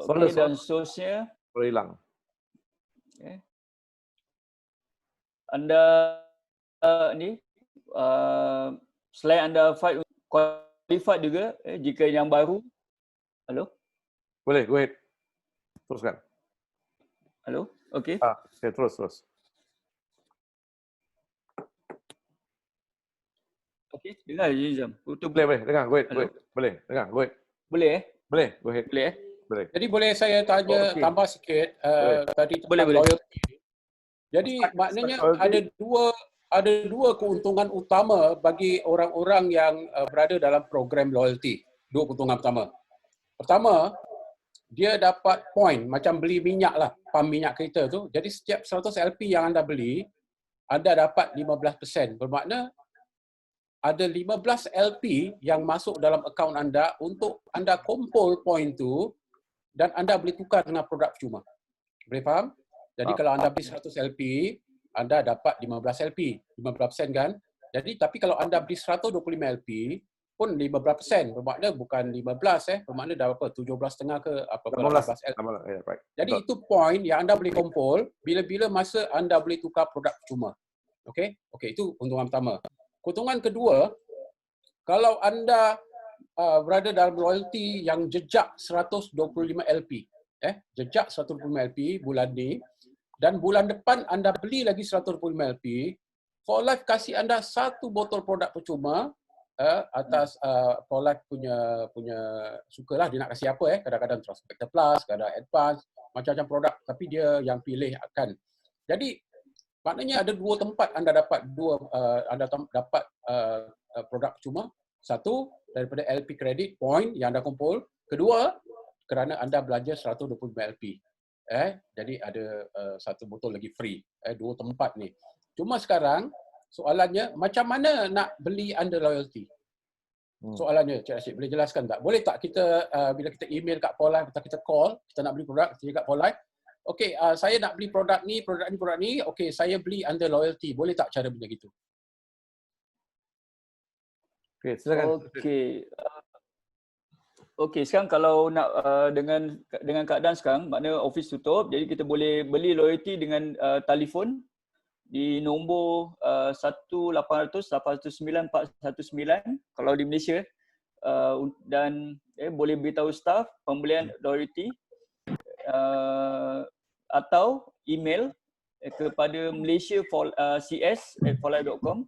Okey, dan seterusnya hilang. Anda selain anda qualified juga jika yang baru. Halo? Boleh, go ahead. Teruskan. Halo? Okey. Okay, terus. Okey, dengar je Nizam. Boleh, dengar, go ahead. Boleh, dengar, go ahead. Boleh Boleh, go ahead. Boleh Boleh. Jadi boleh saya tanya tambah sikit tadi tentang boleh. loyalty. Jadi maknanya ada dua keuntungan utama bagi orang-orang yang berada dalam program loyalty. Dua keuntungan pertama. Pertama, dia dapat point macam beli minyak lah, pam minyak kereta tu. Jadi setiap 100 LP yang anda beli, anda dapat 15%. Bermakna ada 15 LP yang masuk dalam akaun anda untuk anda kumpul point tu dan anda boleh tukar dengan produk percuma. Boleh faham? Jadi kalau anda beli 100 LP, anda dapat 15 LP, 15% kan? Jadi tapi kalau anda beli 125 LP pun 15%, bermakna bukan 15 bermakna dah berapa? 17,5 ke apa 18 LP. Jadi itu point yang anda boleh kumpul bila-bila masa anda boleh tukar produk percuma. Okey? Okey, itu keuntungan pertama. Keuntungan kedua, kalau anda berada dalam loyalty yang jejak 125 LP, jejak 125 LP bulan ni, dan bulan depan anda beli lagi 125 LP, For Life kasih anda 1 botol produk percuma atas For Life punya sukalah dia nak kasih apa kadang-kadang Transpector Plus, kadang Advance, macam-macam produk tapi dia yang pilih akan. Jadi maknanya ada dua tempat anda dapat produk percuma. Satu, daripada LP credit point yang anda kumpul. Kedua, kerana anda belanja 125 LP. Jadi ada satu botol lagi free. Dua tempat ni. Cuma sekarang soalannya macam mana nak beli under loyalty? Soalannya Cik Rashid boleh jelaskan tak? Boleh tak kita bila kita email kat For Life atau kita call, kita nak beli produk, kita kat For Life. Okey, saya nak beli produk ni. Okey, saya beli under loyalty. Boleh tak cara benda gitu? Okey, silakan. Okey, sekarang kalau nak dengan keadaan sekarang, makna office tutup, jadi kita boleh beli loyalty dengan telefon di nombor 1-800-809-419 kalau di Malaysia, dan boleh beritahu staff pembelian loyalty atau email kepada malaysia.cs@forlife.com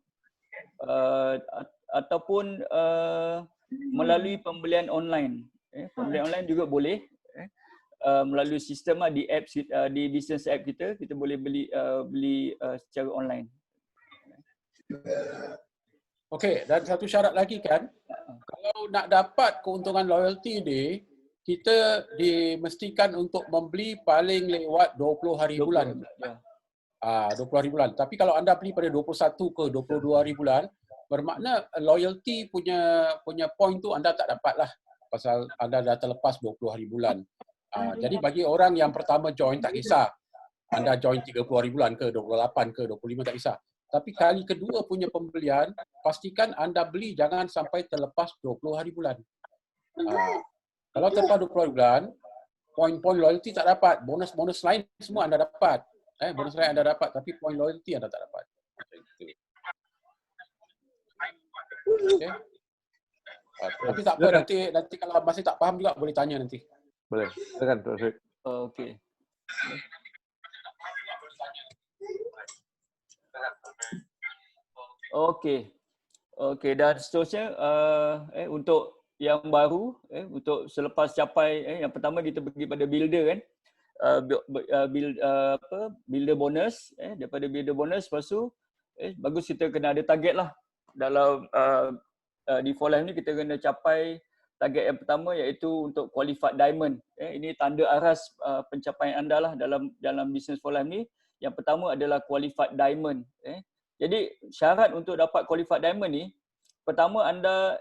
ataupun melalui pembelian online. Pembelian online juga boleh melalui sistem di apps di business app kita boleh beli secara online. Okey, dan satu syarat lagi kan, kalau nak dapat keuntungan loyalty ni, kita dimestikan untuk membeli paling lewat 20 hari bulan. 20 hari bulan. Tapi kalau anda beli pada 21 ke 22 hari bulan, bermakna loyalty punya point tu anda tak dapat lah. Pasal anda dah terlepas 20 hari bulan. Jadi bagi orang yang pertama join tak kisah. Anda join 30 hari bulan ke 28 ke 25 tak kisah. Tapi kali kedua punya pembelian, pastikan anda beli jangan sampai terlepas 20 hari bulan. Kalau terlepas 20 hari bulan, poin-poin loyalty tak dapat. Bonus-bonus lain semua anda dapat. Bonus lain anda dapat tapi poin loyalty anda tak dapat. Okay. Tapi tak apa, nanti kalau masih tak faham juga boleh tanya nanti. Boleh. Silakan Tuan Syed. Okey. Okey. Okey, dan seterusnya untuk yang baru untuk selepas capai yang pertama kita pergi pada builder kan. Builder bonus daripada builder bonus, lepas tu bagus kita kena ada target lah dalam di For Life ni. Kita kena capai target yang pertama iaitu untuk qualified diamond. Ini tanda aras pencapaian anda lah dalam bisnes For Life ni. Yang pertama adalah qualified diamond. Jadi syarat untuk dapat qualified diamond ni, pertama anda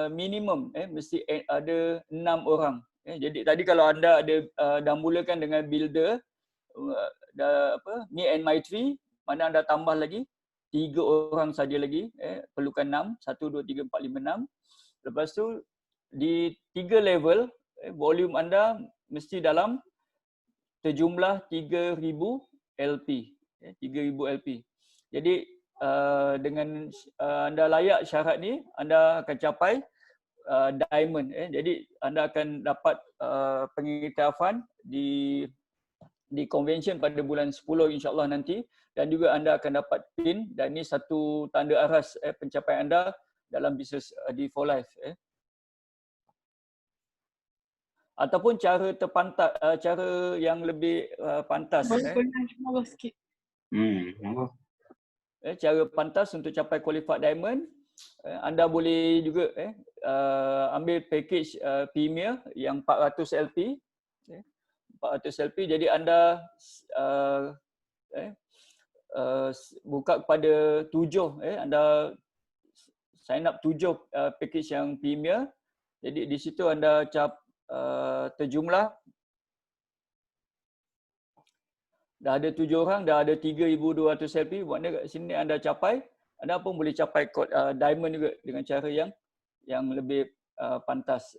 minimum mesti ada 6 orang. Jadi tadi kalau anda ada dah mulakan dengan builder me and my tree, mana anda tambah lagi 3 orang saja lagi, perlukan 6, 1 2 3 4 5 6. Lepas tu di 3 level volume anda mesti dalam terjumlah 3000 LP. 3000 LP. Jadi dengan anda layak syarat ni, anda akan capai diamond. Jadi anda akan dapat pengiktirafan di convention pada bulan 10 insya-Allah nanti, dan juga anda akan dapat pin, dan ini satu tanda aras pencapaian anda dalam bisnes di For Life. Ataupun cara terpantas, cara yang lebih pantas sikit. cara pantas untuk capai qualified diamond, anda boleh juga ambil package Premier yang 400 LP. 400 LP, jadi anda buka kepada 7, anda sign up 7 package yang Premier. Jadi di situ anda terjumlah dah ada 7 orang, dah ada 3200 LP. Maknanya kat sini anda capai, anda pun boleh capai diamond juga dengan cara yang lebih pantas.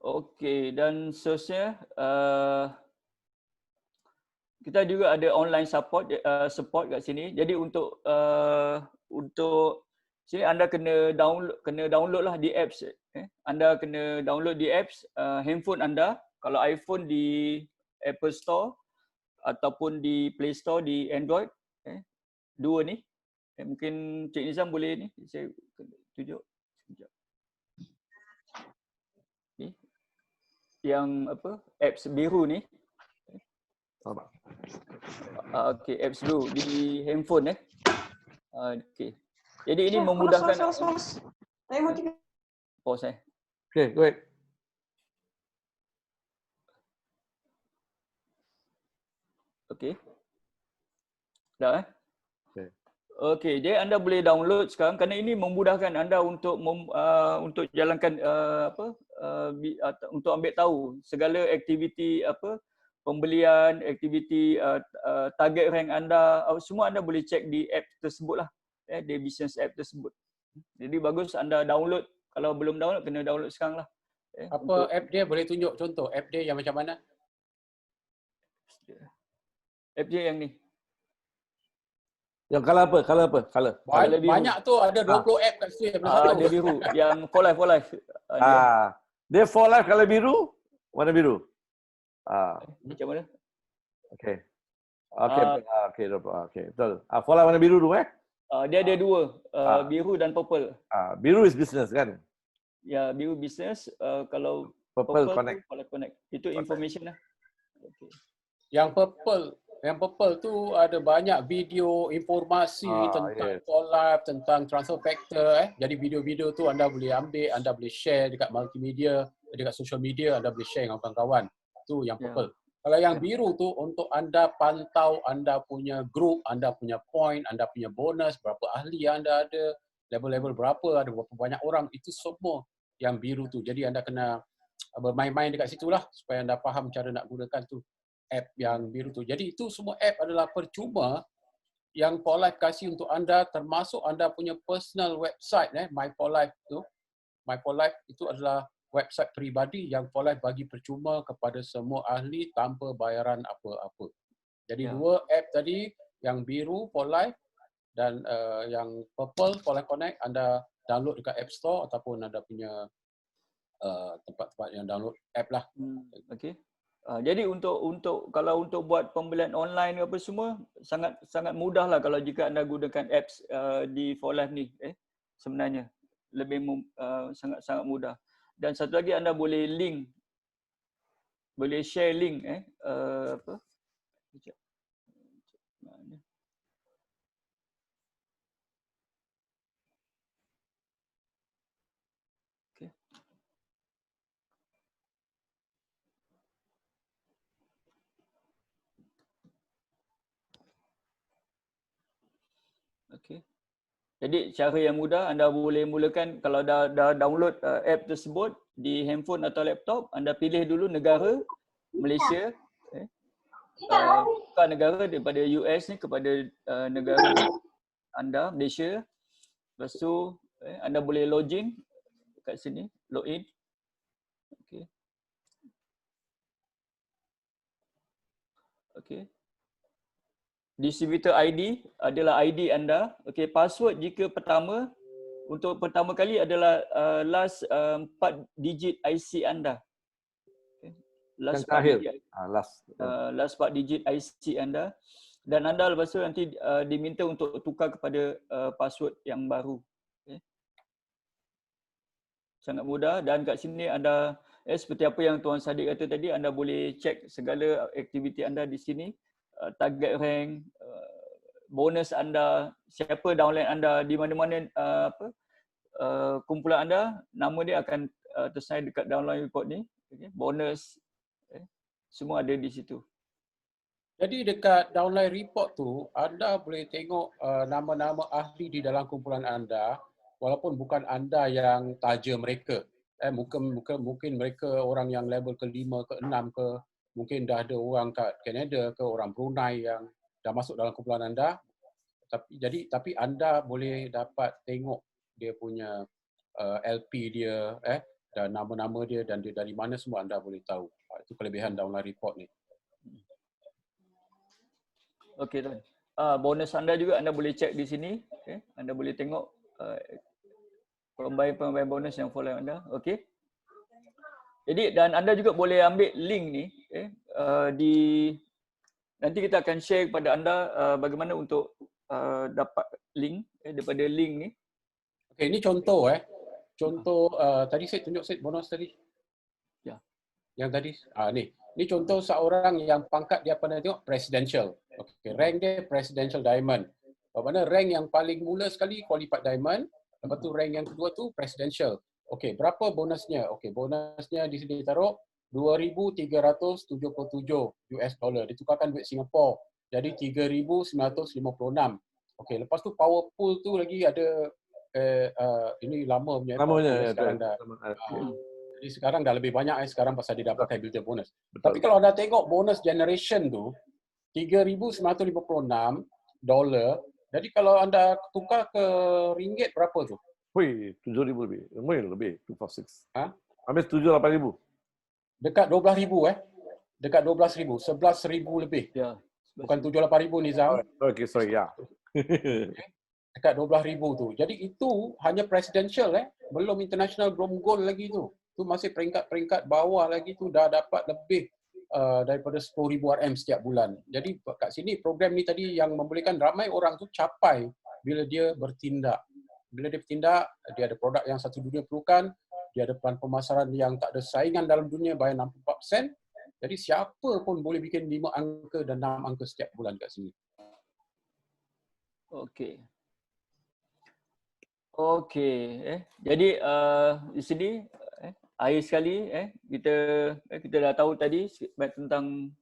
Okey, dan seterusnya kita juga ada online support kat sini. Jadi untuk sini anda kena download lah di apps. Anda kena download di apps handphone anda. Kalau iPhone di Apple Store ataupun di Play Store di Android. Dua ni. Mungkin Cik Nizam boleh ni saya tunjuk sekejap. Ni. Yang apps biru ni. Okey, apps biru di handphone okey. Jadi ini memudahkan. Saya mau tiga. Pause Okay, go ahead. Okey. Dah Okay. Okey, jadi anda boleh download sekarang kerana ini memudahkan anda untuk jalankan untuk ambil tahu segala aktiviti pembelian, aktiviti target rank anda, semua anda boleh cek di app tersebut lah. Di business app tersebut. Jadi bagus anda download. Kalau belum download, kena download sekarang lah. Apa app dia, boleh tunjuk contoh app dia yang macam mana? App dia yang ni. Yang color apa? Color apa? Color. Banyak tu, ada 20 app kat situ yang boleh satu. Dia biru. Yang For Life. Dia For Life color biru. Warna biru. Macam mana? Okay. Okay, betul. For Life warna biru tu Dia ada dua, biru dan purple. Biru is business kan? Ya, biru business. Kalau Purple tu connect. For Life Connect. Itu information lah. Okay. Yang purple tu ada banyak video informasi tentang For Life, tentang transfer factor. Jadi video-video tu anda boleh ambil, anda boleh share dekat multimedia, dekat social media, anda boleh share dengan kawan-kawan. Tu yang purple. Kalau yang biru tu untuk anda pantau anda punya group, anda punya point, anda punya bonus, berapa ahli anda ada, level-level berapa, ada berapa banyak orang, itu semua yang biru tu. Jadi anda kena bermain-main dekat situlah supaya anda faham cara nak gunakan tu app yang biru tu. Jadi itu semua app adalah percuma yang For Life kasih untuk anda, termasuk anda punya personal website My For Life tu. My For Life itu adalah website peribadi yang For Life bagi percuma kepada semua ahli tanpa bayaran apa-apa. Jadi dua app tadi, yang biru For Life dan yang purple For Life Connect, anda download dekat App Store ataupun anda punya tempat-tempat yang download app lah. Okey. Jadi untuk kalau untuk buat pembelian online apa semua sangat mudah lah kalau jika anda gunakan apps di For Life ni sebenarnya lebih sangat mudah. Dan satu lagi anda boleh share link apa? Sekejap. Mana? Okey. Okey. Jadi cara yang mudah anda boleh mulakan kalau dah download app tersebut di handphone atau laptop, anda pilih dulu negara Malaysia, tukar negara daripada US ni kepada negara anda Malaysia. Lepas tu anda boleh login kat sini, login. Okey. Okey. Distributor ID adalah ID anda. Okey, password jika untuk pertama kali adalah last 4 digit IC anda. Okay. Last 4 digit. Last 4 digit IC anda. Dan anda lepas tu nanti diminta untuk tukar kepada password yang baru. Okay. Sangat mudah dan kat sini anda seperti apa yang Tuan Sadiq kata tadi, anda boleh cek segala aktiviti anda di sini. Target rank, bonus anda, siapa downline anda, di mana-mana kumpulan anda, nama dia akan tersedia dekat downline report ni. Okay. Bonus, semua ada di situ. Jadi dekat downline report tu, anda boleh tengok nama-nama ahli di dalam kumpulan anda, walaupun bukan anda yang taja mereka. Mungkin mereka orang yang level ke-5, ke-6 ke, mungkin dah ada orang kat Canada ke, orang Brunei yang dah masuk dalam kumpulan anda. Tapi anda boleh dapat tengok dia punya LP dia, dan nama-nama dia dan dia dari mana semua anda boleh tahu. Itu kelebihan downline report ni. Okey tuan. Bonus anda juga anda boleh cek di sini. Anda boleh tengok pembayaran bonus yang follow anda. Okey. Jadi dan anda juga boleh ambil link ni nanti kita akan share kepada anda bagaimana untuk dapat link daripada link ni. Okey, ini contoh Contoh tadi saya tunjuk bonus tadi. Ya. Yang tadi ni. Ini contoh seorang yang pangkat dia pernah tengok presidential. Okey, rank dia presidential diamond. Mana rank yang paling mula sekali qualified diamond, lepas tu rank yang kedua tu presidential. Okey, berapa bonusnya? Okey, bonusnya di sini taruh 2,377 US dollar. Ditukarkan duit Singapura jadi 3,956. Okey, lepas tu power pool tu lagi ada ini lama punya. Sekarang dah. Jadi sekarang dah lebih banyak sekarang pasal dia dapat builder bonus. Betul. Tapi kalau anda tengok bonus generation tu 3,956 dolar. Jadi kalau anda tukar ke ringgit berapa tu? Wih, 7,000 lebih. Lebih, 246. Habis 7,000, 8,000. Dekat 12,000 Dekat 12,000, 11,000 lebih. Ya. Bukan 7,000 Nizam. Okay, sorry, ya. Dekat 12,000 tu. Jadi itu hanya presidential belum international, belum gold lagi tu. Tu masih peringkat bawah lagi tu dah dapat lebih daripada 10,000 RM setiap bulan. Jadi kat sini program ni tadi yang membolehkan ramai orang tu capai bila dia bertindak. Bila dia bertindak, dia ada produk yang satu dunia perlukan, dia ada plan pemasaran yang tak ada saingan dalam dunia, bayar 64%. Jadi siapa pun boleh bikin 5 angka dan 6 angka setiap bulan kat sini. Okey. Jadi di sini akhir sekali kita dah tahu tadi tentang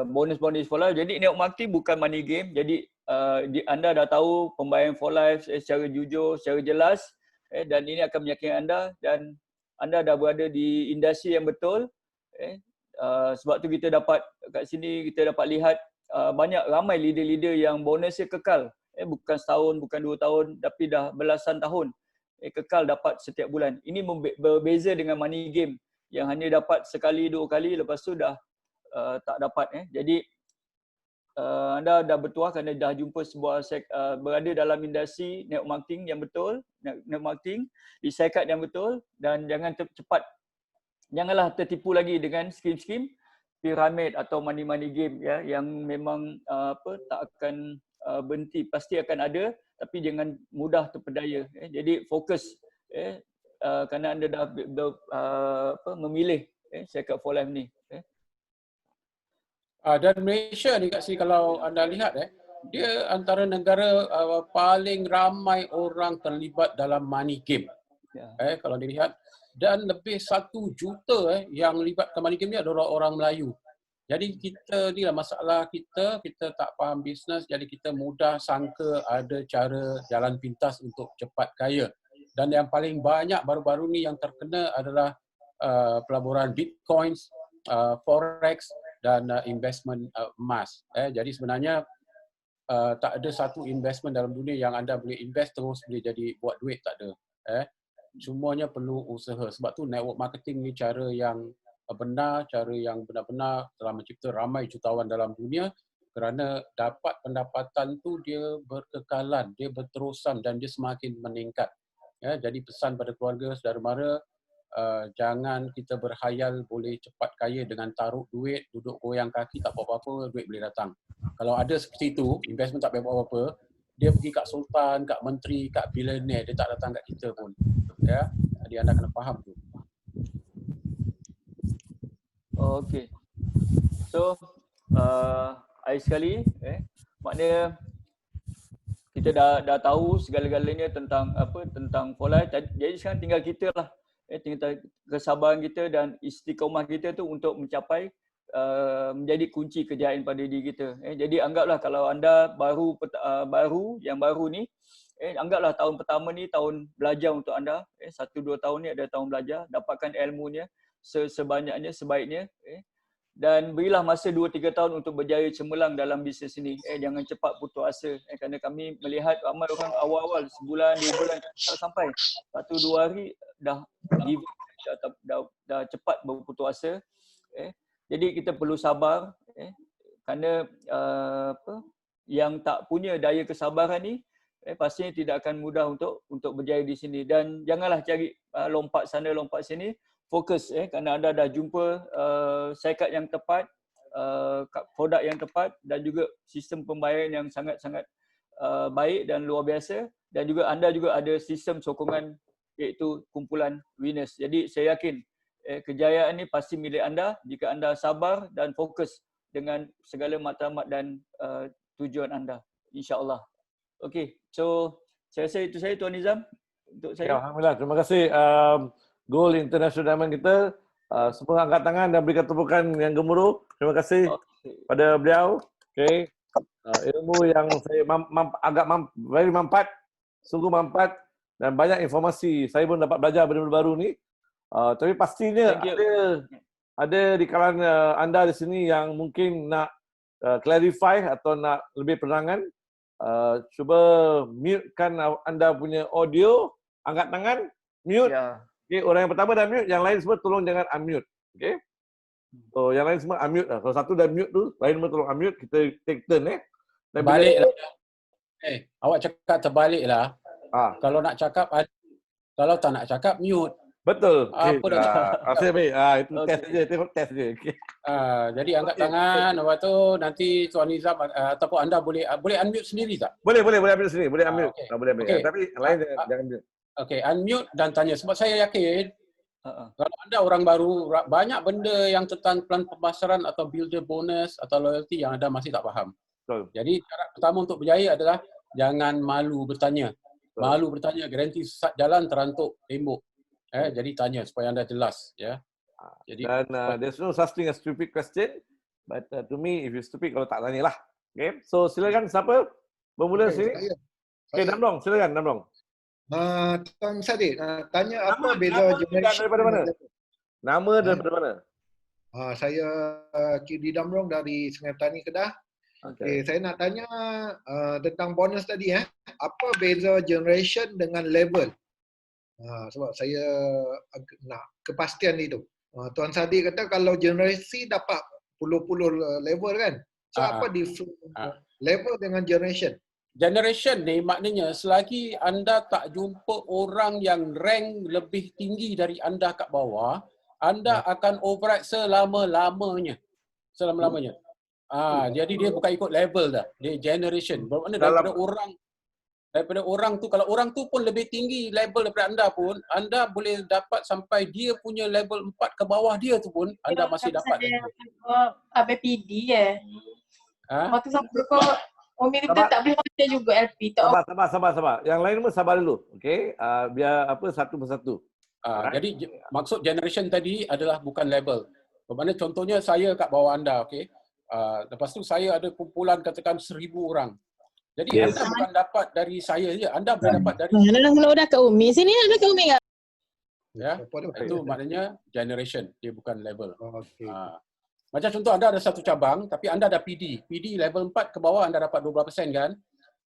bonus-bonus for life. Jadi network marketing bukan money game. Jadi anda dah tahu pembayaran for life secara jujur, secara jelas, dan ini akan meyakinkan anda dan anda dah berada di industri yang betul. Sebab tu kita dapat kat sini kita dapat lihat banyak ramai leader-leader yang bonusnya kekal. Bukan setahun, bukan 2 tahun, tapi dah belasan tahun kekal dapat setiap bulan. Ini berbeza dengan money game yang hanya dapat sekali 2 kali lepas tu dah tak dapat. Jadi anda dah bertuah kerana dah jumpa sebuah berada dalam industri network marketing yang betul, network marketing di syarikat yang betul, dan janganlah tertipu lagi dengan skim-skim piramid atau money game ya, yang memang tak akan berhenti, pasti akan ada tapi jangan mudah terpedaya. Jadi fokus kerana anda dah memilih syarikat for life ni. Dan Malaysia ni Kak Sri, kalau anda lihat dia antara negara paling ramai orang terlibat dalam money game. Ya. Kalau dilihat, dan lebih 1 juta yang libat ke money game ni adalah orang Melayu. Jadi kita ni lah masalah kita tak faham bisnes, jadi kita mudah sangka ada cara jalan pintas untuk cepat kaya. Dan yang paling banyak baru-baru ni yang terkena adalah pelaburan bitcoins, forex dan investment emas. Jadi sebenarnya tak ada satu investment dalam dunia yang anda boleh invest terus boleh jadi buat duit, tak ada. Semuanya perlu usaha. Sebab tu network marketing ni cara yang benar, cara yang benar-benar telah mencipta ramai jutawan dalam dunia, kerana dapat pendapatan tu dia berkekalan, dia berterusan dan dia semakin meningkat. Jadi pesan pada keluarga, saudara mara, jangan kita berhayal boleh cepat kaya dengan taruh duit, duduk goyang kaki, tak buat apa-apa, duit boleh datang. Kalau ada seperti itu, investment tak boleh buat apa-apa, dia pergi kat sultan, kat menteri, kat billionaire, dia tak datang kat kita pun. Ya, jadi anda kena faham tu. Okey. So, akhir sekali, maknanya kita dah tahu segala-galanya tentang for life. Jadi sekarang tinggal kita lah, tinggal kesabaran kita dan istiqomah kita tu untuk mencapai menjadi kunci kejayaan pada diri kita. Jadi anggaplah kalau anda baru ni, anggaplah tahun pertama ni tahun belajar untuk anda. 1-2 tahun ni ada tahun belajar, dapatkan ilmunya sebanyaknya, sebaiknya. Dan berilah masa 2-3 tahun untuk berjaya cemerlang dalam bisnes ini. Jangan cepat putus asa. Kerana kami melihat ramai orang awal-awal sebulan, 2 bulan tak sampai. 1-2 hari dah give up, dah cepat berputus asa. Jadi kita perlu sabar. Kerana yang tak punya daya kesabaran ni pastinya tidak akan mudah untuk berjaya di sini. Dan janganlah cari lompat sana lompat sini. Fokus kerana anda dah jumpa syarikat yang tepat, produk yang tepat dan juga sistem pembayaran yang sangat-sangat baik dan luar biasa, dan juga anda juga ada sistem sokongan iaitu kumpulan winners. Jadi saya yakin kejayaan ini pasti milik anda jika anda sabar dan fokus dengan segala matlamat dan tujuan anda, insya-Allah. Okey, so saya rasa itu saya, Tuan Nizam, untuk saya. Ya, alhamdulillah, terima kasih. Gold International Diamond kita, semua angkat tangan dan berikan tepukan yang gemuruh. Terima kasih pada beliau. Okay. Ilmu yang saya very manfaat, sungguh manfaat, dan banyak informasi. Saya pun dapat belajar benda baru ni. Tapi pastinya ada di kalangan anda di sini yang mungkin nak clarify atau nak lebih penerangan. Cuba mute-kan anda punya audio, angkat tangan, mute. Ya. Okay, orang yang pertama dah mute, yang lain semua tolong jangan unmute. Okay? So, yang lain semua unmute lah. Kalau satu dah mute tu, lain semua tolong unmute. Kita take turn Dan Baliklah. Awak cakap terbaliklah. Kalau nak cakap, kalau tak nak cakap, mute. Betul. Apa dah? Asyik baik. Itu test je. Tengok test je. Okay. Jadi angkat tangan. Lepas tu nanti Tuan Nizam ataupun anda boleh unmute sendiri tak? Boleh unmute sendiri. Boleh unmute. Okay. Boleh unmute. Okay. Tapi lain jangan mute. Okey, unmute dan tanya. Sebab saya yakin kalau anda orang baru, banyak benda yang tentang plan pemasaran atau builder bonus atau loyalty yang anda masih tak faham. Betul. Jadi syarat pertama untuk berjaya adalah jangan malu bertanya. Betul. Malu bertanya, garanti sesat jalan terantuk tembok. Jadi tanya supaya anda jelas. Ya. Jadi, dan there's no such thing as stupid question. But to me, if you stupid, kalau tak tanya lah. Okay. So silakan siapa bermula sini? Okay, Damrong. Silakan Damrong. Tuan Saddiq, tanya apa beza generation daripada mana? Nama daripada mana? Saya Kidi Damrong dari Sungai Petani, Kedah. Okay, saya nak tanya tentang bonus tadi. Apa beza generation dengan level? Sebab saya nak kepastian itu. Tuan Saddiq kata kalau generasi dapat puluh-puluh level kan? So apa difference level dengan generation? Generation ni maknanya selagi anda tak jumpa orang yang rank lebih tinggi dari anda kat bawah, anda akan override selama-lamanya. Selama-lamanya. Jadi dia bukan ikut level dah. Dia generation. Bermakna daripada orang tu, kalau orang tu pun lebih tinggi level daripada anda pun, anda boleh dapat sampai dia punya level 4 ke bawah dia tu pun, anda masih dapat lagi. ABPD waktu sampai kau Umi kita Sabar. tak boleh baca juga LP. Tak Sabar. Yang lain pun sabar dulu. Okey? Biar satu persatu. Jadi maksud generation tadi adalah bukan level. Bermakna contohnya saya kat bawah anda, okey. Lepas tu saya ada kumpulan katakan 1,000 orang. Jadi anda bukan dapat dari saya je, anda boleh dapat dari Kalau dah ke Umi, sini ada ke Umi tak? ya. Itu maknanya generation, dia bukan level. Okey. Macam contoh anda ada satu cabang tapi anda ada PD. PD level 4 ke bawah anda dapat 12% kan?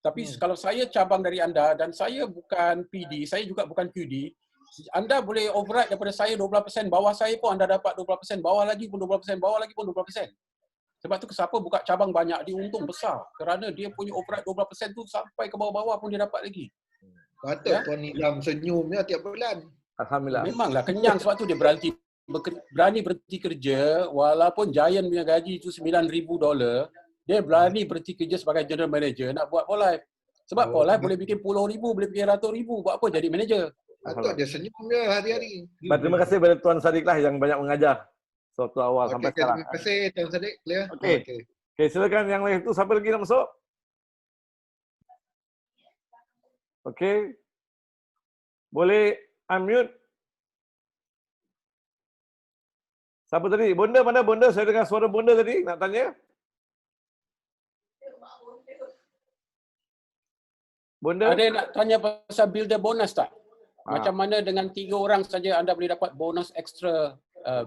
Tapi kalau saya cabang dari anda dan saya bukan PD, saya juga bukan QD, anda boleh override daripada saya 12%, bawah saya pun anda dapat 12%, bawah lagi pun 12%, bawah lagi pun 12%. Sebab tu siapa buka cabang banyak, dia untung besar. Kerana dia punya override 12% tu sampai ke bawah-bawah pun dia dapat lagi. Patut Tuan Nizam senyumnya tiap bulan. Alhamdulillah. Memanglah kenyang sebab tu dia berhenti kerja walaupun Giant punya gaji tu $9,000, dia berani berhenti kerja sebagai general manager nak buat Polife. Sebab Polife boleh bikin puluh ribu, boleh bikin ratus ribu, buat apa jadi manager? Patut dia senyumnya hari-hari. Terima kasih kepada Tuan Sadiq lah yang banyak mengajar waktu awal sampai sekarang. Terima kasih Tuan Sadiq. Clear? Okey, silakan yang lain tu. Siapa lagi nak masuk? Okey. Boleh unmute? Siapa tadi? Bonda, mana Bonda? Saya dengar suara Bonda tadi nak tanya. Bonda? Ada yang nak tanya pasal builder bonus tak? Macam mana dengan 3 orang saja anda boleh dapat bonus extra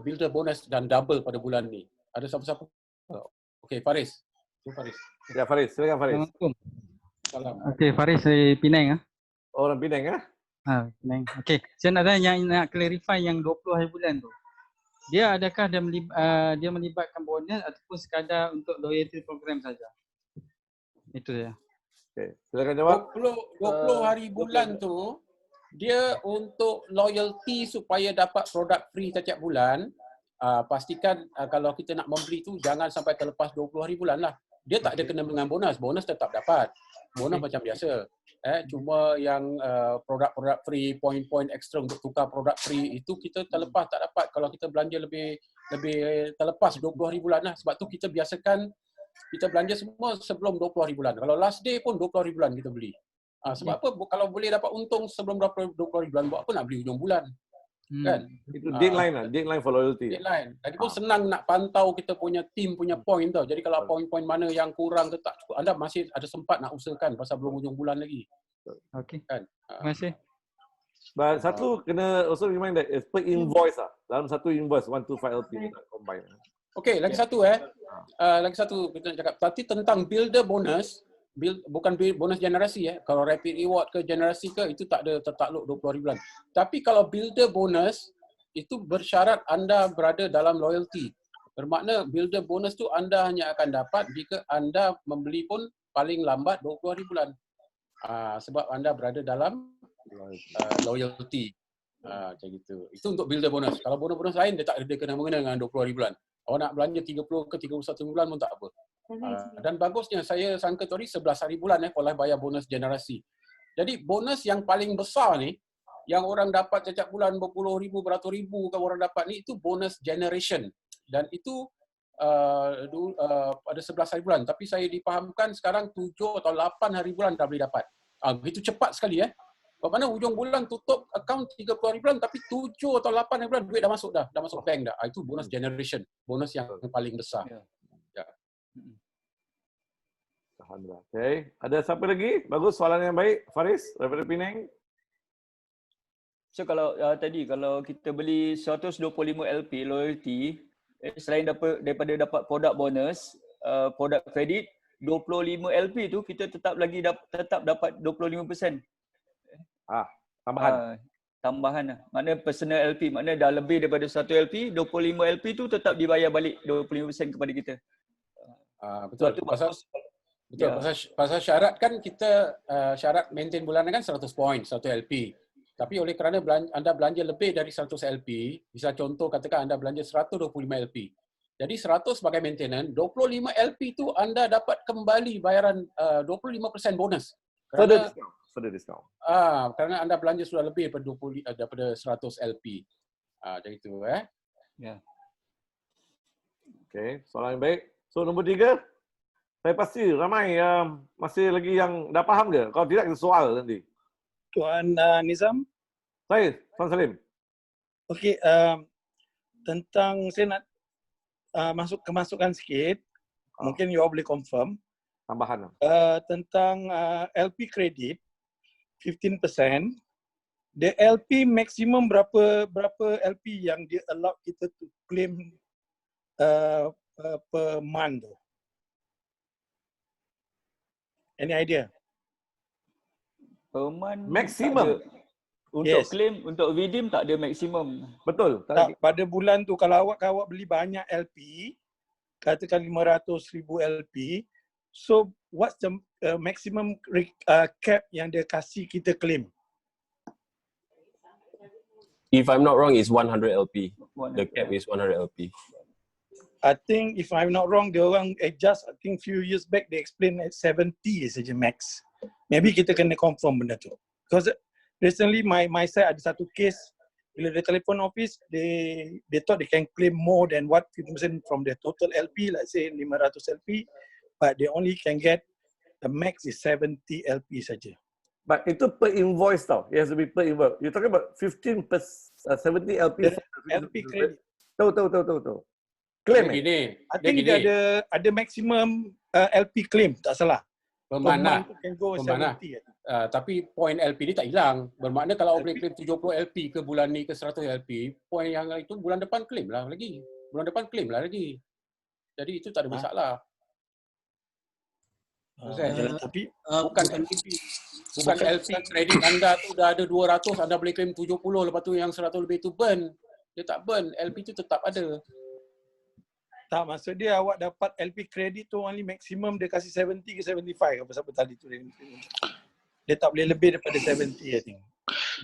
builder bonus dan double pada bulan ni? Ada siapa-siapa? Okey, Faris. Faris. Ya, Faris. Silakan Faris. Assalamualaikum. Salam. Okey, Faris dari Penang. Orang Penang Penang. Okey, saya nak tanya, nak clarify yang 20 hari bulan tu. Dia adakah dia melibatkan bonus ataupun sekadar untuk loyalty program saja? Itu ya. Okey, silakan jawab. 20 hari bulan tu dia untuk loyalty supaya dapat produk free setiap bulan. Pastikan kalau kita nak membeli tu jangan sampai terlepas 20 hari bulan lah. Dia tak ada kena dengan bonus. Bonus tetap dapat. Bonus macam biasa. Cuma yang produk-produk free, poin-poin ekstra untuk tukar produk free itu kita terlepas tak dapat kalau kita belanja lebih terlepas 20 hari bulan lah. Sebab tu kita biasakan kita belanja semua sebelum 20 hari bulan. Kalau last day pun 20 hari bulan kita beli. Sebab apa? Kalau boleh dapat untung sebelum 20 hari bulan, buat apa nak beli hujung bulan? Kan? Itu deadline lah, deadline for loyalty. Deadline. Lagipun senang nak pantau kita punya team punya point tau. Jadi kalau poin-poin mana yang kurang ke tak cukup, anda masih ada sempat nak usahakan pasal belum hujung bulan lagi. Okey. Kan? Terima kasih. Satu kena also remind that it's per invoice lah. Dalam satu invoice 125 LP kita combine. Okey, lagi satu lagi satu kita nak cakap. Tapi tentang builder bonus, bukan bonus generasi Kalau rapid reward ke generasi ke itu tak ada tertakluk 20 hari bulan. Tapi kalau builder bonus itu bersyarat anda berada dalam loyalty. Bermakna builder bonus tu anda hanya akan dapat jika anda membeli pun paling lambat 20 hari bulan. Sebab anda berada dalam loyalty. Macam gitu. Itu untuk builder bonus. Kalau bonus-bonus lain dia tak ada kena-mengena dengan 20 hari bulan. Orang nak belanja 30 ke 31 bulan pun tak apa. Dan bagusnya saya sangka tadi 11 hari bulan kalau bayar bonus generasi. Jadi bonus yang paling besar ni yang orang dapat setiap bulan berpuluh ribu, beratus ribu kan orang dapat ni itu bonus generation. Dan itu pada 11 hari bulan. Tapi saya dipahamkan sekarang 7 atau 8 hari bulan dah boleh dapat. Begitu cepat sekali Bagaimana hujung bulan tutup akaun 30 hari bulan tapi 7 atau 8 hari bulan duit dah masuk bank dah. Itu bonus generation. Bonus yang paling besar. Ya. Alhamdulillah. Okay. Ada siapa lagi? Bagus, soalan yang baik. Faris daripada Penang. So kalau tadi kalau kita beli 125 LP loyalty, selain daripada dapat produk bonus, produk kredit, 25 LP tu kita tetap dapat 25%. Tambahan. Tambahan lah. Maknanya personal LP, maknanya dah lebih daripada 1 LP, 25 LP tu tetap dibayar balik 25% kepada kita. Betul. Itu Pasal bagus. betul. Ya. Pasal syarat kan kita syarat maintain bulanan kan 100 poin, 1 LP. Tapi oleh kerana anda belanja lebih dari 100 LP, bisa contoh katakan anda belanja 125 LP. Jadi 100 sebagai maintenance, 25 LP tu anda dapat kembali bayaran 25% bonus. Kerana Further discount. Kerana anda belanja sudah lebih daripada 100 LP. Jadi itu Ya. Okay, soalan yang baik. So nombor 3, saya pasti ramai masih lagi yang dah faham ke? Kalau tidak kita soal nanti. Tuan Nizam. Saya, Tuan Salim. Okey, tentang saya nak masuk kemasukan sikit. Mungkin you all boleh confirm. Tambahan. Tentang LP kredit 15%. The LP maksimum berapa LP yang dia allow kita to claim per month tu? Any idea? Per month Maksimum. untuk Yes. claim, untuk redeem tak ada maksimum. Betul. Tak, pada bulan tu kalau awak beli banyak LP, katakan 500,000 LP, so what's the maximum cap yang dia kasih kita claim? If I'm not wrong, it's 100 LP. The cap is 100 LP. I think if I'm not wrong, dia orang adjust, I think few years back they explain at 70 saja max. Maybe kita kena confirm benda tu. Because recently my side ada satu case, bila dia telefon office, they thought they can claim more than what 50% from the total LP, let's say 500 LP, but they only can get the max is 70 LP saja. But itu per invoice tau. It has to be per invoice. You're talking about 70 LP. LP credit. Tahu. Claim I think dia ada maximum LP claim, tak salah. Bermakna can go 70. tapi poin LP ni tak hilang. Bermakna kalau boleh claim 70 LP ke bulan ni ke 100 LP, poin yang itu bulan depan claim lah lagi. Bulan depan claim lah lagi. Jadi itu tak ada masalah. Tapi bukan LP. Bukan LP kredit anda tu dah ada 200, anda boleh claim 70, lepas tu yang 100 lebih tu burn. Dia tak burn, LP tu tetap ada. tak, maksud dia awak dapat LP kredit tu only maximum dia kasih 70 ke 75 apa tadi tu. Dia tak boleh lebih daripada 70 I think.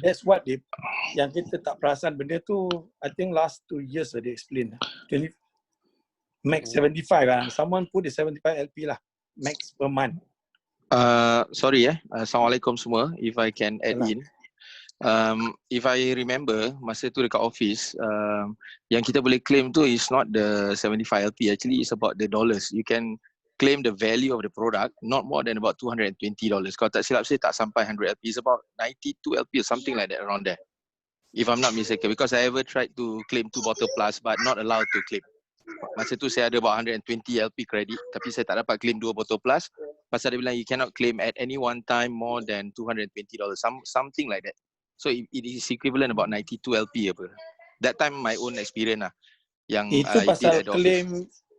That's what they, yang kita tak perasan benda tu, I think last 2 years they explain. 20, max 75 lah. Someone put the 75 LP lah. Max per month. Sorry Assalamualaikum semua. If I can add in. If I remember, masa tu dekat office, yang kita boleh claim tu is not the 75 LP. Actually, it's about the dollars. You can claim the value of the product, not more than about $220. Kalau tak silap saya, tak sampai 100 LP. It's about 92 LP or something like that, around there. If I'm not mistaken. Because I ever tried to claim 2 bottle plus, but not allowed to claim. Masa tu saya ada about 120 LP credit, tapi saya tak dapat claim 2 bottle plus. Pasal dia bilang, you cannot claim at any one time more than $220. Something like that. So it is equivalent about 92 LP apa. That time my own experience lah. Yang itu pasal claim,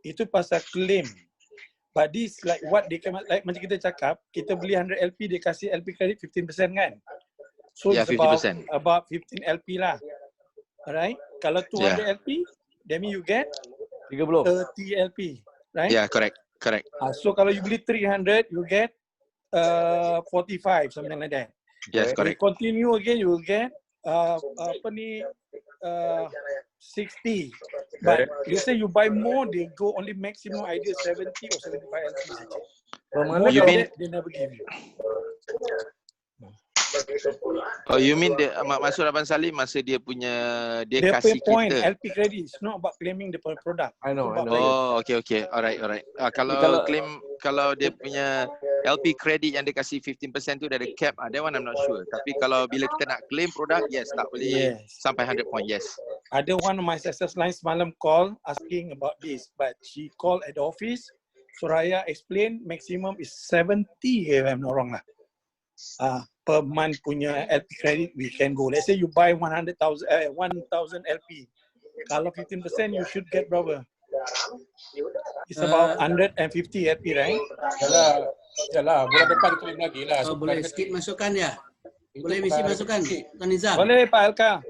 itu pasal claim. But this like what they come like macam kita cakap, kita beli 100 LP dia kasih LP credit 15% kan. So yeah, it's 50%. about 15 LP lah. Alright? Kalau 200 LP, that mean you get 30 LP, right? Yeah, correct. So kalau you beli 300, you get 45, something like that. Yes, correct. You continue again, you will get 60. But you say you buy more, they go only maximum idea 70 or 75 LP saja. You mean they never give you. Oh, you mean maksud Abang Salim masa dia punya dia kasih point, kita LP credit, it's not about claiming the product. I know. Oh, okay. Alright. Kalau dia punya LP credit yang dia kasih 15% tu dari cap, that one I'm not sure. Tapi kalau bila kita nak claim produk, yes, tak boleh sampai 100 point, yes. Ada one of my success line semalam call asking about this, but she called at the office. Soraya explain maximum is 70 if I'm not wrong lah. Per month punya LP credit we can go. Let's say you buy 1,000 LP. Kalau 15% you should get berapa? It's about 150 LP, right? Yalah, bulan depan claim lagi lah. Boleh sikit masukkan ya? Boleh misi masukkan, Tuan Nizam? Boleh Pak Elka.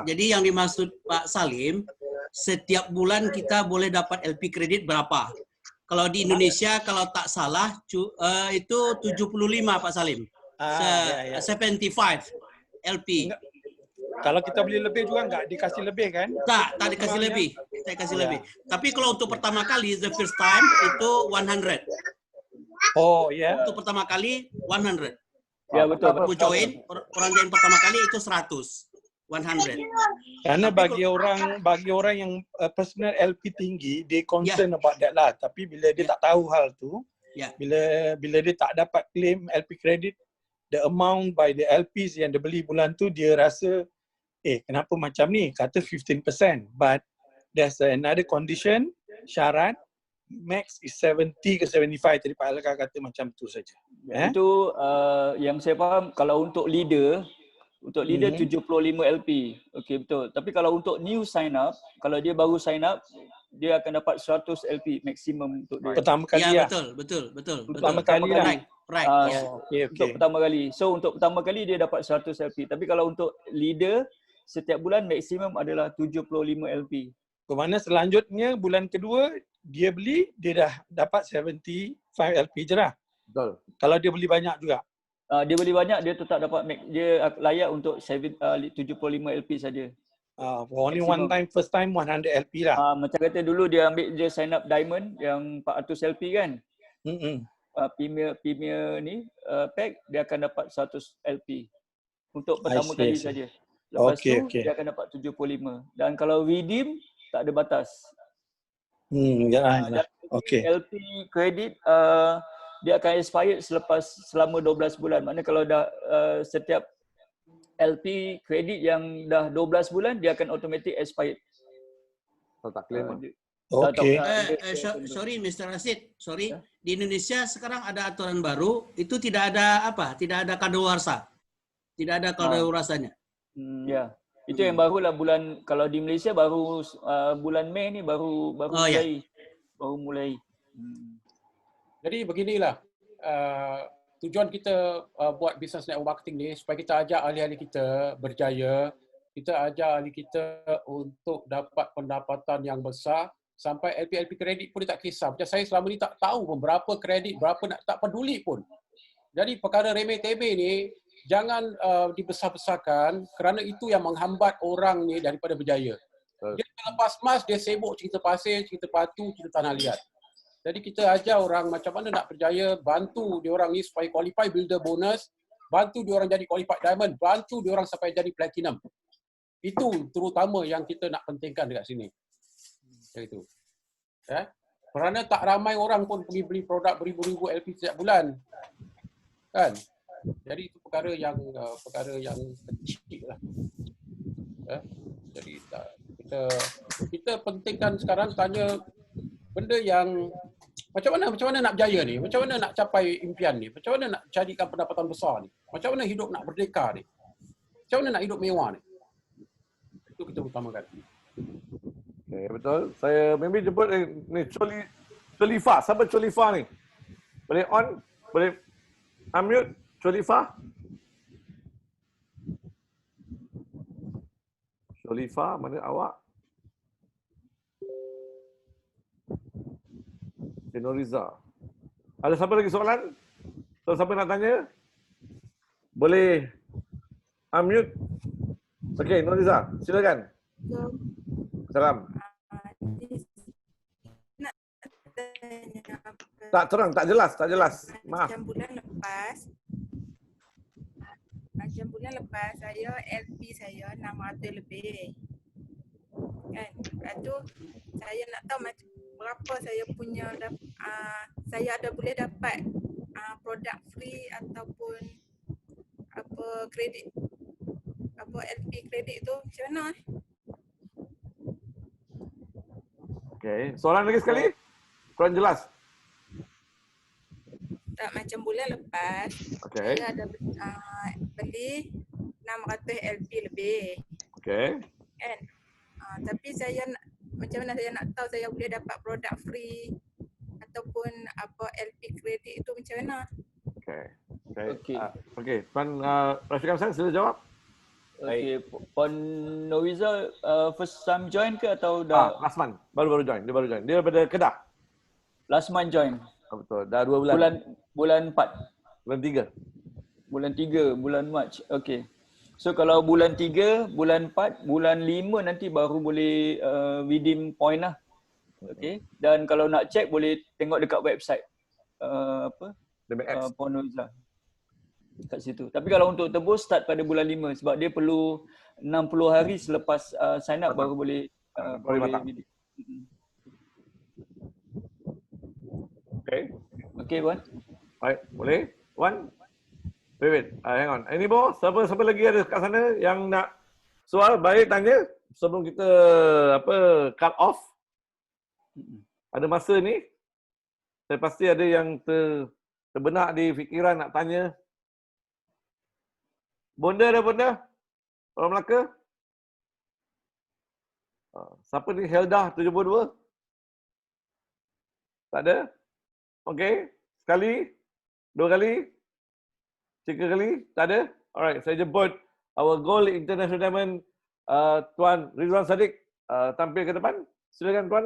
Jadi yang dimaksud Pak Salim, setiap bulan kita boleh dapat LP kredit berapa? Kalau di Indonesia kalau tak salah itu 75 Pak Salim. 75 LP. Enggak. Kalau kita beli lebih juga nggak dikasih lebih kan? Tak dikasih lebih. Tak kasih lebih. Tapi kalau untuk pertama kali, the first time itu 100. Oh ya. Untuk pertama kali 100. Ya betul. Aku join, orang join pertama kali itu 100. 100. Karena bagi orang yang personal LP tinggi, dia concern about that lah. Tapi bila dia tak tahu hal tu, bila dia tak dapat claim LP credit, the amount by the LPs yang dia beli bulan tu, dia rasa, kenapa macam ni? Kata 15%. But there's another condition, syarat, max is 70 ke 75. Tadi Pak Alka kata macam tu saja. Itu yang saya faham, kalau untuk leader 75 LP. Okey, betul. Tapi kalau untuk new sign up, kalau dia baru sign up, dia akan dapat 100 LP maksimum untuk dia. Pertama kali ya. Betul. Pertama kali lah. Right. Untuk pertama kali. So untuk pertama kali dia dapat 100 LP. Tapi kalau untuk leader, setiap bulan maksimum adalah 75 LP. Kemana selanjutnya bulan kedua dia beli, dia dah dapat 75 LP je lah. Betul. Kalau dia beli banyak juga. Dia beli banyak, dia tetap dapat dia layak untuk 75 LP saja. Only one time, first time 100 LP lah. Macam kata dulu dia sign up diamond yang 400 LP kan. Premier ni pack dia akan dapat 100 LP untuk pertama kali saja. Lepas tu dia akan dapat 75. Dan kalau redeem tak ada batas. LP credit dia akan expired selama 12 bulan. Maknanya kalau dah setiap LP kredit yang dah 12 bulan dia akan automatic expired. Kalau tak claim. Sorry Mr. Rashid, sorry. Di Indonesia sekarang ada aturan baru, itu tidak ada kadaluarsa. Tidak ada kadaluarsanya. Ya. Itu yang barulah bulan, kalau di Malaysia baru bulan Mei ni baru mulai. Jadi beginilah tujuan kita buat business network marketing ni supaya kita ajak ahli-ahli kita berjaya, kita ajak ahli kita untuk dapat pendapatan yang besar sampai LP kredit pun dia tak kisah. Macam saya selama ni tak tahu pun berapa kredit, berapa tak peduli pun. Jadi perkara remeh-temeh ni jangan dibesar-besarkan kerana itu yang menghambat orang ni daripada berjaya. Dia lepas mas, dia sibuk cerita pasir, cerita batu, cerita tanah liat. Jadi kita ajar orang macam mana nak berjaya, bantu dia orang ni supaya qualify builder bonus, bantu dia orang jadi qualified diamond, bantu dia orang sampai jadi platinum. Itu terutama yang kita nak pentingkan dekat sini. Itu. Kerana tak ramai orang pun pergi beli produk beribu-ribu LP setiap bulan. Kan? Jadi itu perkara yang kecil lah. Jadi kita pentingkan sekarang tanya benda yang macam mana nak berjaya ni, macam mana nak capai impian ni, macam mana nak carikan pendapatan besar ni, macam mana hidup nak merdeka ni, macam mana nak hidup mewah ni. Itu kita utamakan. Okay, betul. Saya maybe jemput ni Cholifa. Siapa Cholifa ni? Boleh on? Boleh unmute Cholifa? Cholifa, mana awak? Noriza. Ada siapa lagi soalan? So, siapa nak tanya? Boleh unmute. Okey, Noriza, silakan. Salam. Tak terang, tak jelas. Maaf. Macam bulan lepas saya LP saya 600 lebih. Kan? Lepas tu saya nak tahu macam berapa saya punya saya ada boleh dapat produk free ataupun apa kredit, apa LP kredit tu macam mana? Okey, soalan lagi sekali? Kurang jelas. Tak, macam bulan lepas saya ada beli 600 LP lebih. Okey. Kan? Tapi saya macam mana saya nak tahu saya boleh dapat produk free ataupun apa LP kredit itu macam mana? Okey. Puan Rafiq Hamzah sila jawab. Okey, Puan Noriza first time join ke atau dah last month baru join. Dia baru join. Dia daripada Kedah. Last month join. Betul. Dah 2 bulan. Bulan 4. Bulan 3. Bulan 3, bulan Mac. Okey. So kalau bulan 3, bulan 4, bulan 5 nanti baru boleh redeem point lah. Okey. Dan kalau nak check boleh tengok dekat website Ponoza. Kat situ. Tapi kalau untuk tebus start pada bulan 5 sebab dia perlu 60 hari selepas sign up baru boleh redeem. Okay. Okay, Wan. Baik, boleh? Wan? Wait. Hang on. Any more? Siapa lagi ada kat sana yang nak soal? Baik, tanya sebelum kita cut off. Ada masa ni? Saya pasti ada yang terbenak di fikiran nak tanya. Bonda ada bonda? Orang Melaka? Siapa ni? Heldah 72? Tak ada? Okey. Sekali? 2 kali? 3 kali? Tak ada? Alright. Saya jemput our Gold International Diamond Tuan Ridwan Sadiq tampil ke depan. Silakan Tuan.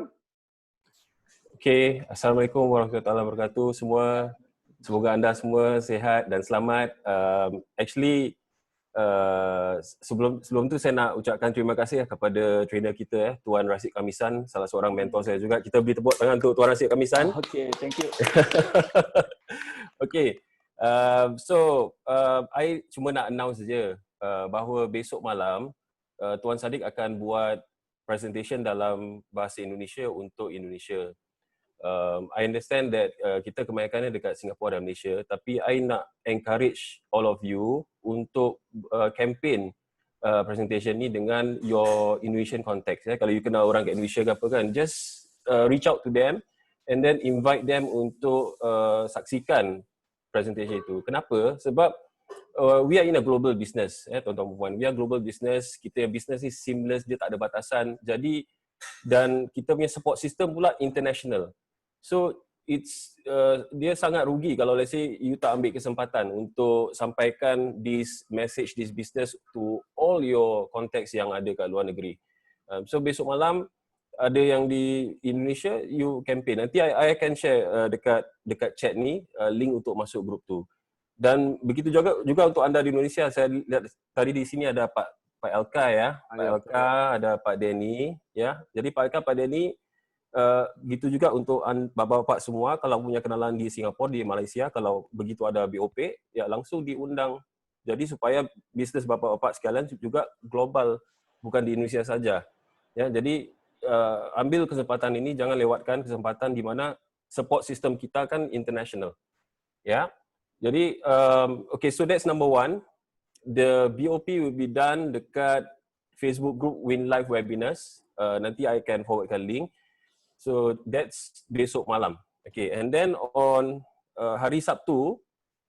Okay. Assalamualaikum warahmatullahi wabarakatuh semua. Semoga anda semua sihat dan selamat. Actually, sebelum tu saya nak ucapkan terima kasih kepada trainer kita Tuan Rasid Kamisan, salah seorang mentor saya juga. Kita beri tepuk tangan untuk Tuan Rasid Kamisan. Okay, thank you. Okay, I cuma nak announce saja bahawa besok malam Tuan Sadiq akan buat presentation dalam bahasa Indonesia untuk Indonesia. I understand that kita kebanyakannya dekat Singapura dan Malaysia, tapi I nak encourage all of you untuk campaign presentation ni dengan your Indonesian context. Kalau you kenal orang kat Indonesia ke apa kan, just reach out to them and then invite them untuk saksikan presentation itu. Kenapa? Sebab we are in a global business, tuan-tuan puan. We are global business. Kita business ni seamless, dia tak ada batasan. Jadi dan kita punya support system pula international. So it's dia sangat rugi kalau let's say you tak ambil kesempatan untuk sampaikan this message, this business to all your contacts yang ada kat luar negeri. So besok malam ada yang di Indonesia, you campaign. Nanti I akan share dekat chat ni link untuk masuk grup tu. Dan begitu juga untuk anda di Indonesia. Saya lihat tadi di sini ada Pak Elka ya, Pak Elka, ada Pak Denny ya. Jadi Pak Elka, Pak Denny, gitu juga untuk bapak-bapak semua kalau punya kenalan di Singapura, di Malaysia, kalau begitu ada BOP ya langsung diundang. Jadi supaya bisnes bapak-bapak sekalian juga global, bukan di Indonesia saja. Ya, jadi ambil kesempatan ini, jangan lewatkan kesempatan di mana support system kita kan international. Ya. Jadi okay, so that's number one. The BOP will be done dekat Facebook group Win Live Webinars. Nanti I can forwardkan link. So that's besok malam. Okay, and then on hari Sabtu,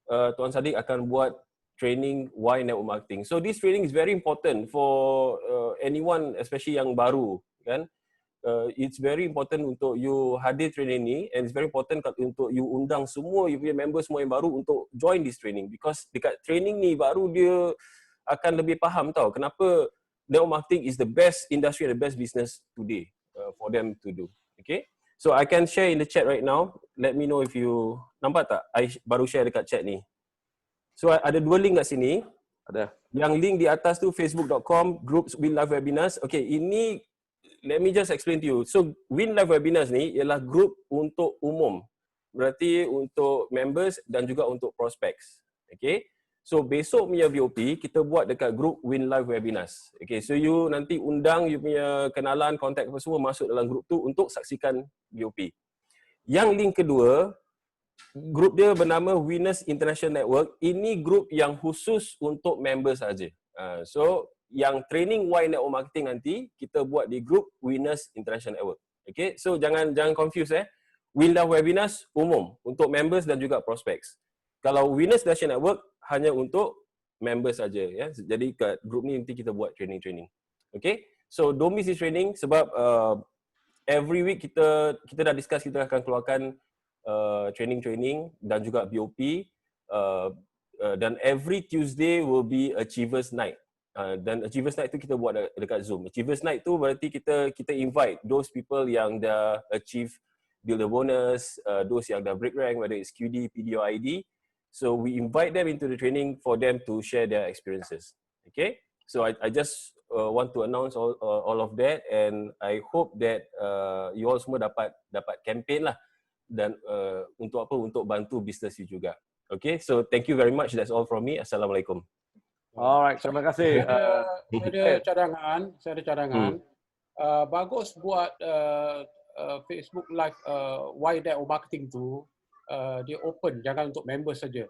Tuan Sadiq akan buat training why network marketing. So this training is very important for anyone, especially yang baru, kan? It's very important untuk you hadir training ni, and it's very important untuk you undang semua you punya member semua yang baru untuk join this training, because dekat training ni baru dia akan lebih faham tau kenapa network marketing is the best industry and the best business today for them to do. Okay, so I can share in the chat right now. Let me know if you nampak tak? I baru share dekat chat ni. So ada 2 link kat sini. Ada. Yang link di atas tu facebook.com groups Win Live Webinars. Okay, ini let me just explain to you. So Win Live Webinars ni ialah group untuk umum. Berarti untuk members dan juga untuk prospects. Okay. So besok punya BOP kita buat dekat group Win Live Webinars. Okay, so you nanti undang you punya kenalan, kontak apa semua masuk dalam group tu untuk saksikan BOP. Yang link kedua, group dia bernama Winners International Network. Ini group yang khusus untuk members saja. So yang training why network marketing nanti kita buat di group Winners International Network. Okay, so jangan confuse Win Live Webinars umum untuk members dan juga prospects. Kalau Winners International Network hanya untuk members saja ya. Jadi kat group ni nanti kita buat training. Okay? So don't miss this training sebab every week kita dah discuss kita akan keluarkan training dan juga BOP dan every Tuesday will be Achievers Night. Dan Achievers Night tu kita buat dekat Zoom. Achievers Night tu berarti kita invite those people yang dah achieve builder bonus, those yang dah break rank, whether it's QD, PD or ID. So we invite them into the training for them to share their experiences. Okay, so I just want to announce all of that, and I hope that you all semua dapat campaign lah, dan untuk apa, untuk bantu bisnes you juga. Okay, so thank you very much. That's all from me. Assalamualaikum. Alright, terima kasih. Saya ada cadangan. Bagus buat Facebook Live YDAO marketing tu, dia open, jangan untuk member saja.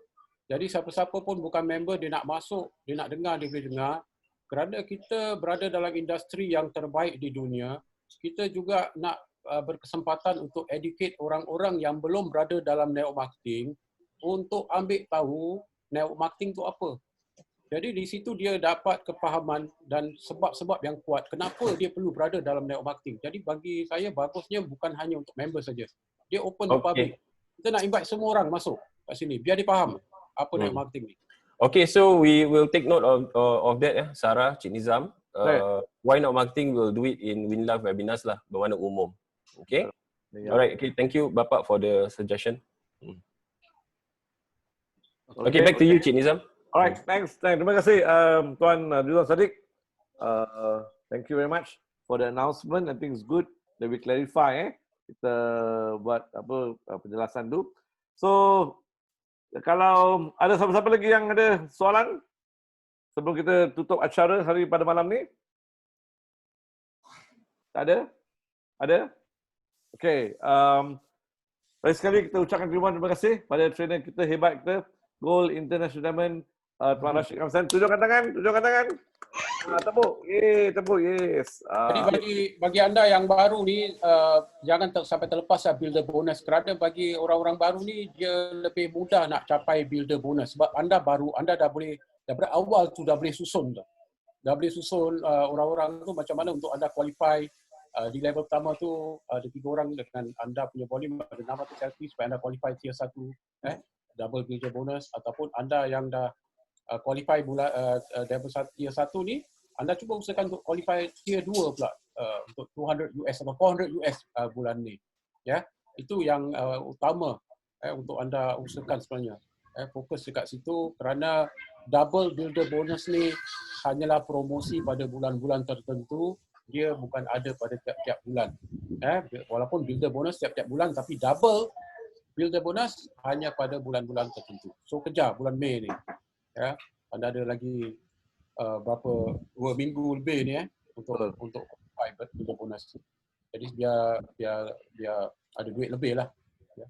Jadi siapa-siapa pun bukan member, dia nak masuk, dia nak dengar, dia boleh dengar. Kerana kita berada dalam industri yang terbaik di dunia, kita juga nak berkesempatan untuk educate orang-orang yang belum berada dalam network marketing untuk ambil tahu network marketing tu apa. Jadi di situ dia dapat kefahaman dan sebab-sebab yang kuat kenapa dia perlu berada dalam network marketing. Jadi bagi saya bagusnya bukan hanya untuk member saja. Dia open to public. Kita nak invite semua orang masuk kat sini biar dia faham apa network marketing ni. Okay, so we will take note of that, Sarah, Cik Nizam. Why Not Marketing will do it in WinLive webinars lah, bermakna umum. Okay. Alright, okay, thank you Bapak for the suggestion. Okay, back to you, Cik Nizam. Alright, thanks. Terima kasih Tuan Ridwan Sadiq. Thank you very much for the announcement. I think it's good that we clarify kita buat apa penjelasan tu. So kalau ada siapa-siapa lagi yang ada soalan sebelum kita tutup acara hari pada malam ni? Tak ada? Ada? Okay. Lagi sekali kita ucapkan terima kasih pada trainer kita hebat kita, Gold International Diamond, Tuan Rashid Kamsan. Tunjukkan tangan, tunjukkan tangan. Tepuk, tepuk, yes. Jadi bagi anda yang baru ni, jangan sampai terlepas builder bonus. Kerana bagi orang-orang baru ni, dia lebih mudah nak capai builder bonus. Sebab anda baru, anda dah boleh, daripada awal tu dah boleh susun dah. Dah boleh susun orang-orang tu macam mana untuk anda qualify. Di level pertama tu, ada 3 orang dengan anda punya volume, ada nama tu selfie supaya anda qualify tier 1, double builder bonus. Ataupun anda yang dah qualify level tier 1 ni, anda cuba usahakan untuk qualify tier 2 pula untuk 200 US atau 400 US bulan ni. Ya, itu yang utama untuk anda usahakan sebenarnya. Fokus dekat situ kerana double builder bonus ni hanyalah promosi pada bulan-bulan tertentu, dia bukan ada pada tiap-tiap bulan. Walaupun builder bonus tiap-tiap bulan, tapi double builder bonus hanya pada bulan-bulan tertentu. So kejar bulan Mei ni. Ya, anda ada lagi berapa 2 minggu lebih ni untuk builder bonus. Jadi biar ada duit lebih lah. Ya.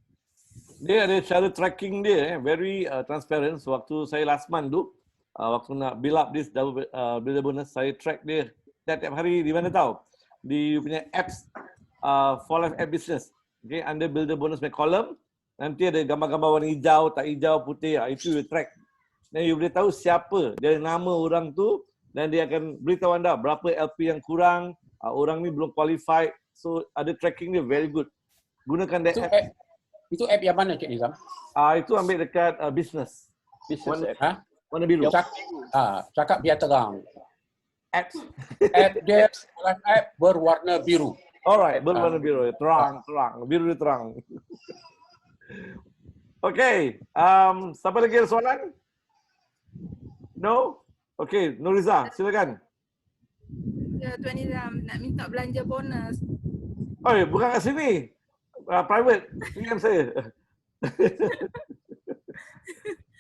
Dia ada cara tracking dia, very transparent. So, waktu saya last month tu, waktu nak build up this double builder bonus, saya track dia tiap hari di mana tahu? Di punya apps, For Life App Business. Okay, under builder bonus punya column, nanti ada gambar-gambar warna hijau, tak hijau, putih, itu you track. Dan you boleh tahu siapa, dari nama orang tu, dan dia akan beritahu anda berapa LP yang kurang, orang ni belum qualified. So ada tracking dia very good. Gunakan dia app. Itu app yang mana Cik Nizam? Itu ambil dekat business. Business app. Warna biru. Cakap biar terang. App dia app berwarna biru. Alright, berwarna biru. Terang. Biru dia terang. Okay. Siapa lagi ada soalan? No? Okay, Nuriza, silakan. Ya, Tuan Nizam, nak minta belanja bonus. Oh, bukan kat sini. Private. PM saya.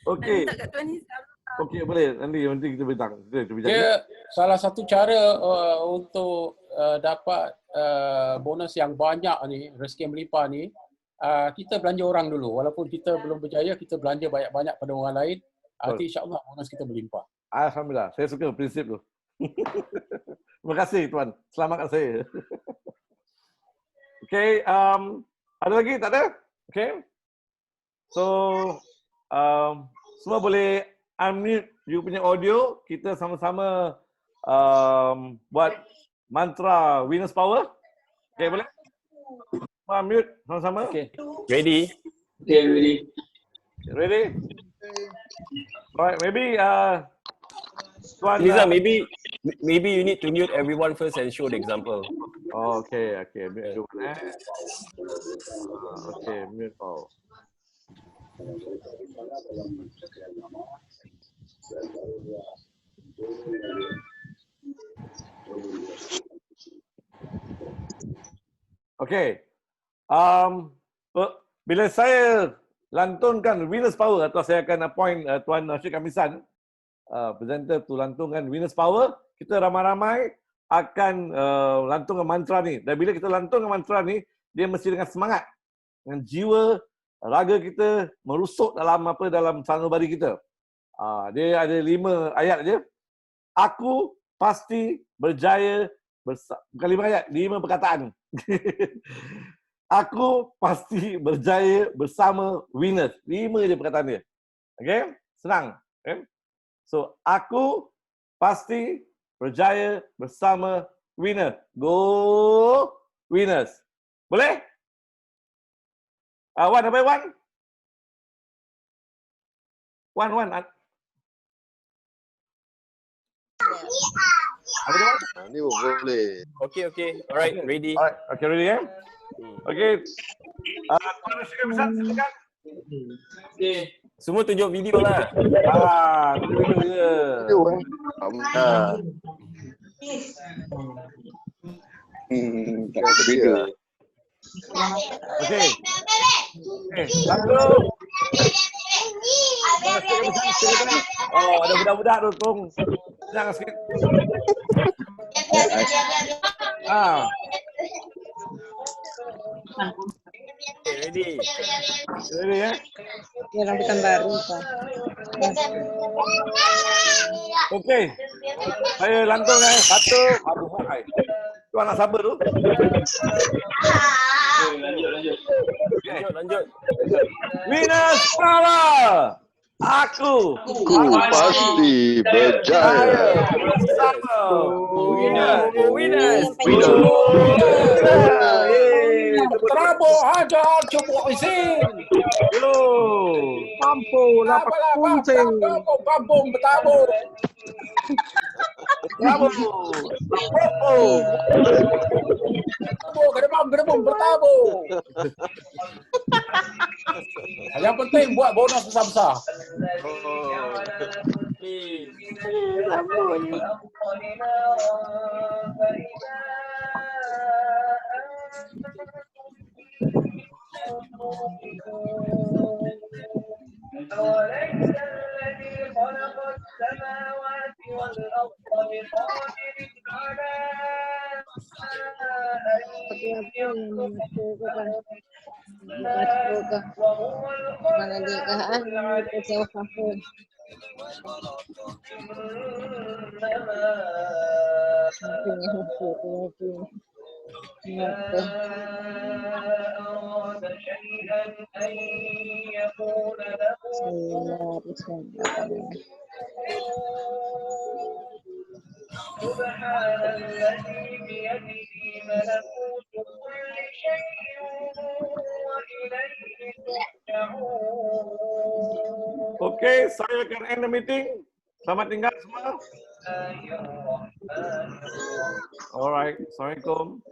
Okay. Nak minta kat Tuan Nizam. Okay, boleh. Nanti kita beritahu. Dia salah satu cara untuk dapat bonus yang banyak ni, rezeki yang melimpah ni, kita belanja orang dulu. Walaupun kita belum berjaya, kita belanja banyak-banyak pada orang lain. Nanti insya-Allah bonus kita berlimpah. Alhamdulillah. Saya suka prinsip tu. Terima kasih Tuan. Selamatkan saya. Okay. Ada lagi? Tak ada? Okay. So, semua boleh unmute you punya audio. Kita sama-sama buat mantra Winners Power. Okay, boleh? Unmute sama-sama. Okay. Ready? Okay, ready. Ready? Alright, maybe Tuan, Nizam, maybe you need to mute everyone first and show the example. Okay, mute dulu okay, mute all. Okay. Bila saya lantunkan Venus Power atau saya akan appoint Tuan Syed Kamisan presenter tu lantunkan Venus Power, kita ramai-ramai akan lantungan mantra ni. Dan bila kita lantunkan mantra ni, dia mesti dengan semangat, dengan jiwa, raga kita merusuk dalam sanubari kita. Dia ada 5 ayat je. Aku pasti berjaya bukan 5 ayat, 5 perkataan. Aku pasti berjaya bersama winners. 5 je perkataan dia. Okay? Senang. Okay? So, aku pasti berjaya bersama winner. Go winners. Boleh? One, apa One? One. Apa dia? Ni boleh. Okay. Alright, ready. Alright, okay, ready ya? Okay. Tuan Syed Kamisan, silakan. Semua tunjuk video lah. Tunjuk video je. Tak ada video. Okay. Satu. Oh, ada budak-budak tu, Tung. Jangan sikit. Okay, ready. Ready ya? Ya, rambutan baru Pak. Okey. Saya lantunkan satu. Aduh, hai. Tu anak sabar tu. Lanjut. Venus Power. Aku pasti berjaya bersama winners. Terabur hajar cukup isin. Yo. Mampu lapak kuncing. Kampung bertabur. Bravo. Gedebam bertabur. Yang penting buat bonus besar-besar. أوليس الذي خلق السماوات والأرض بقادر على أن يخلق وهو أراد شيئا أن يكون له سبحان الذي بيده ملكوت كل شيء وإليه ترجعون. Okay, saya akan end the meeting. Selamat tinggal semua. Alright, Assalamualaikum.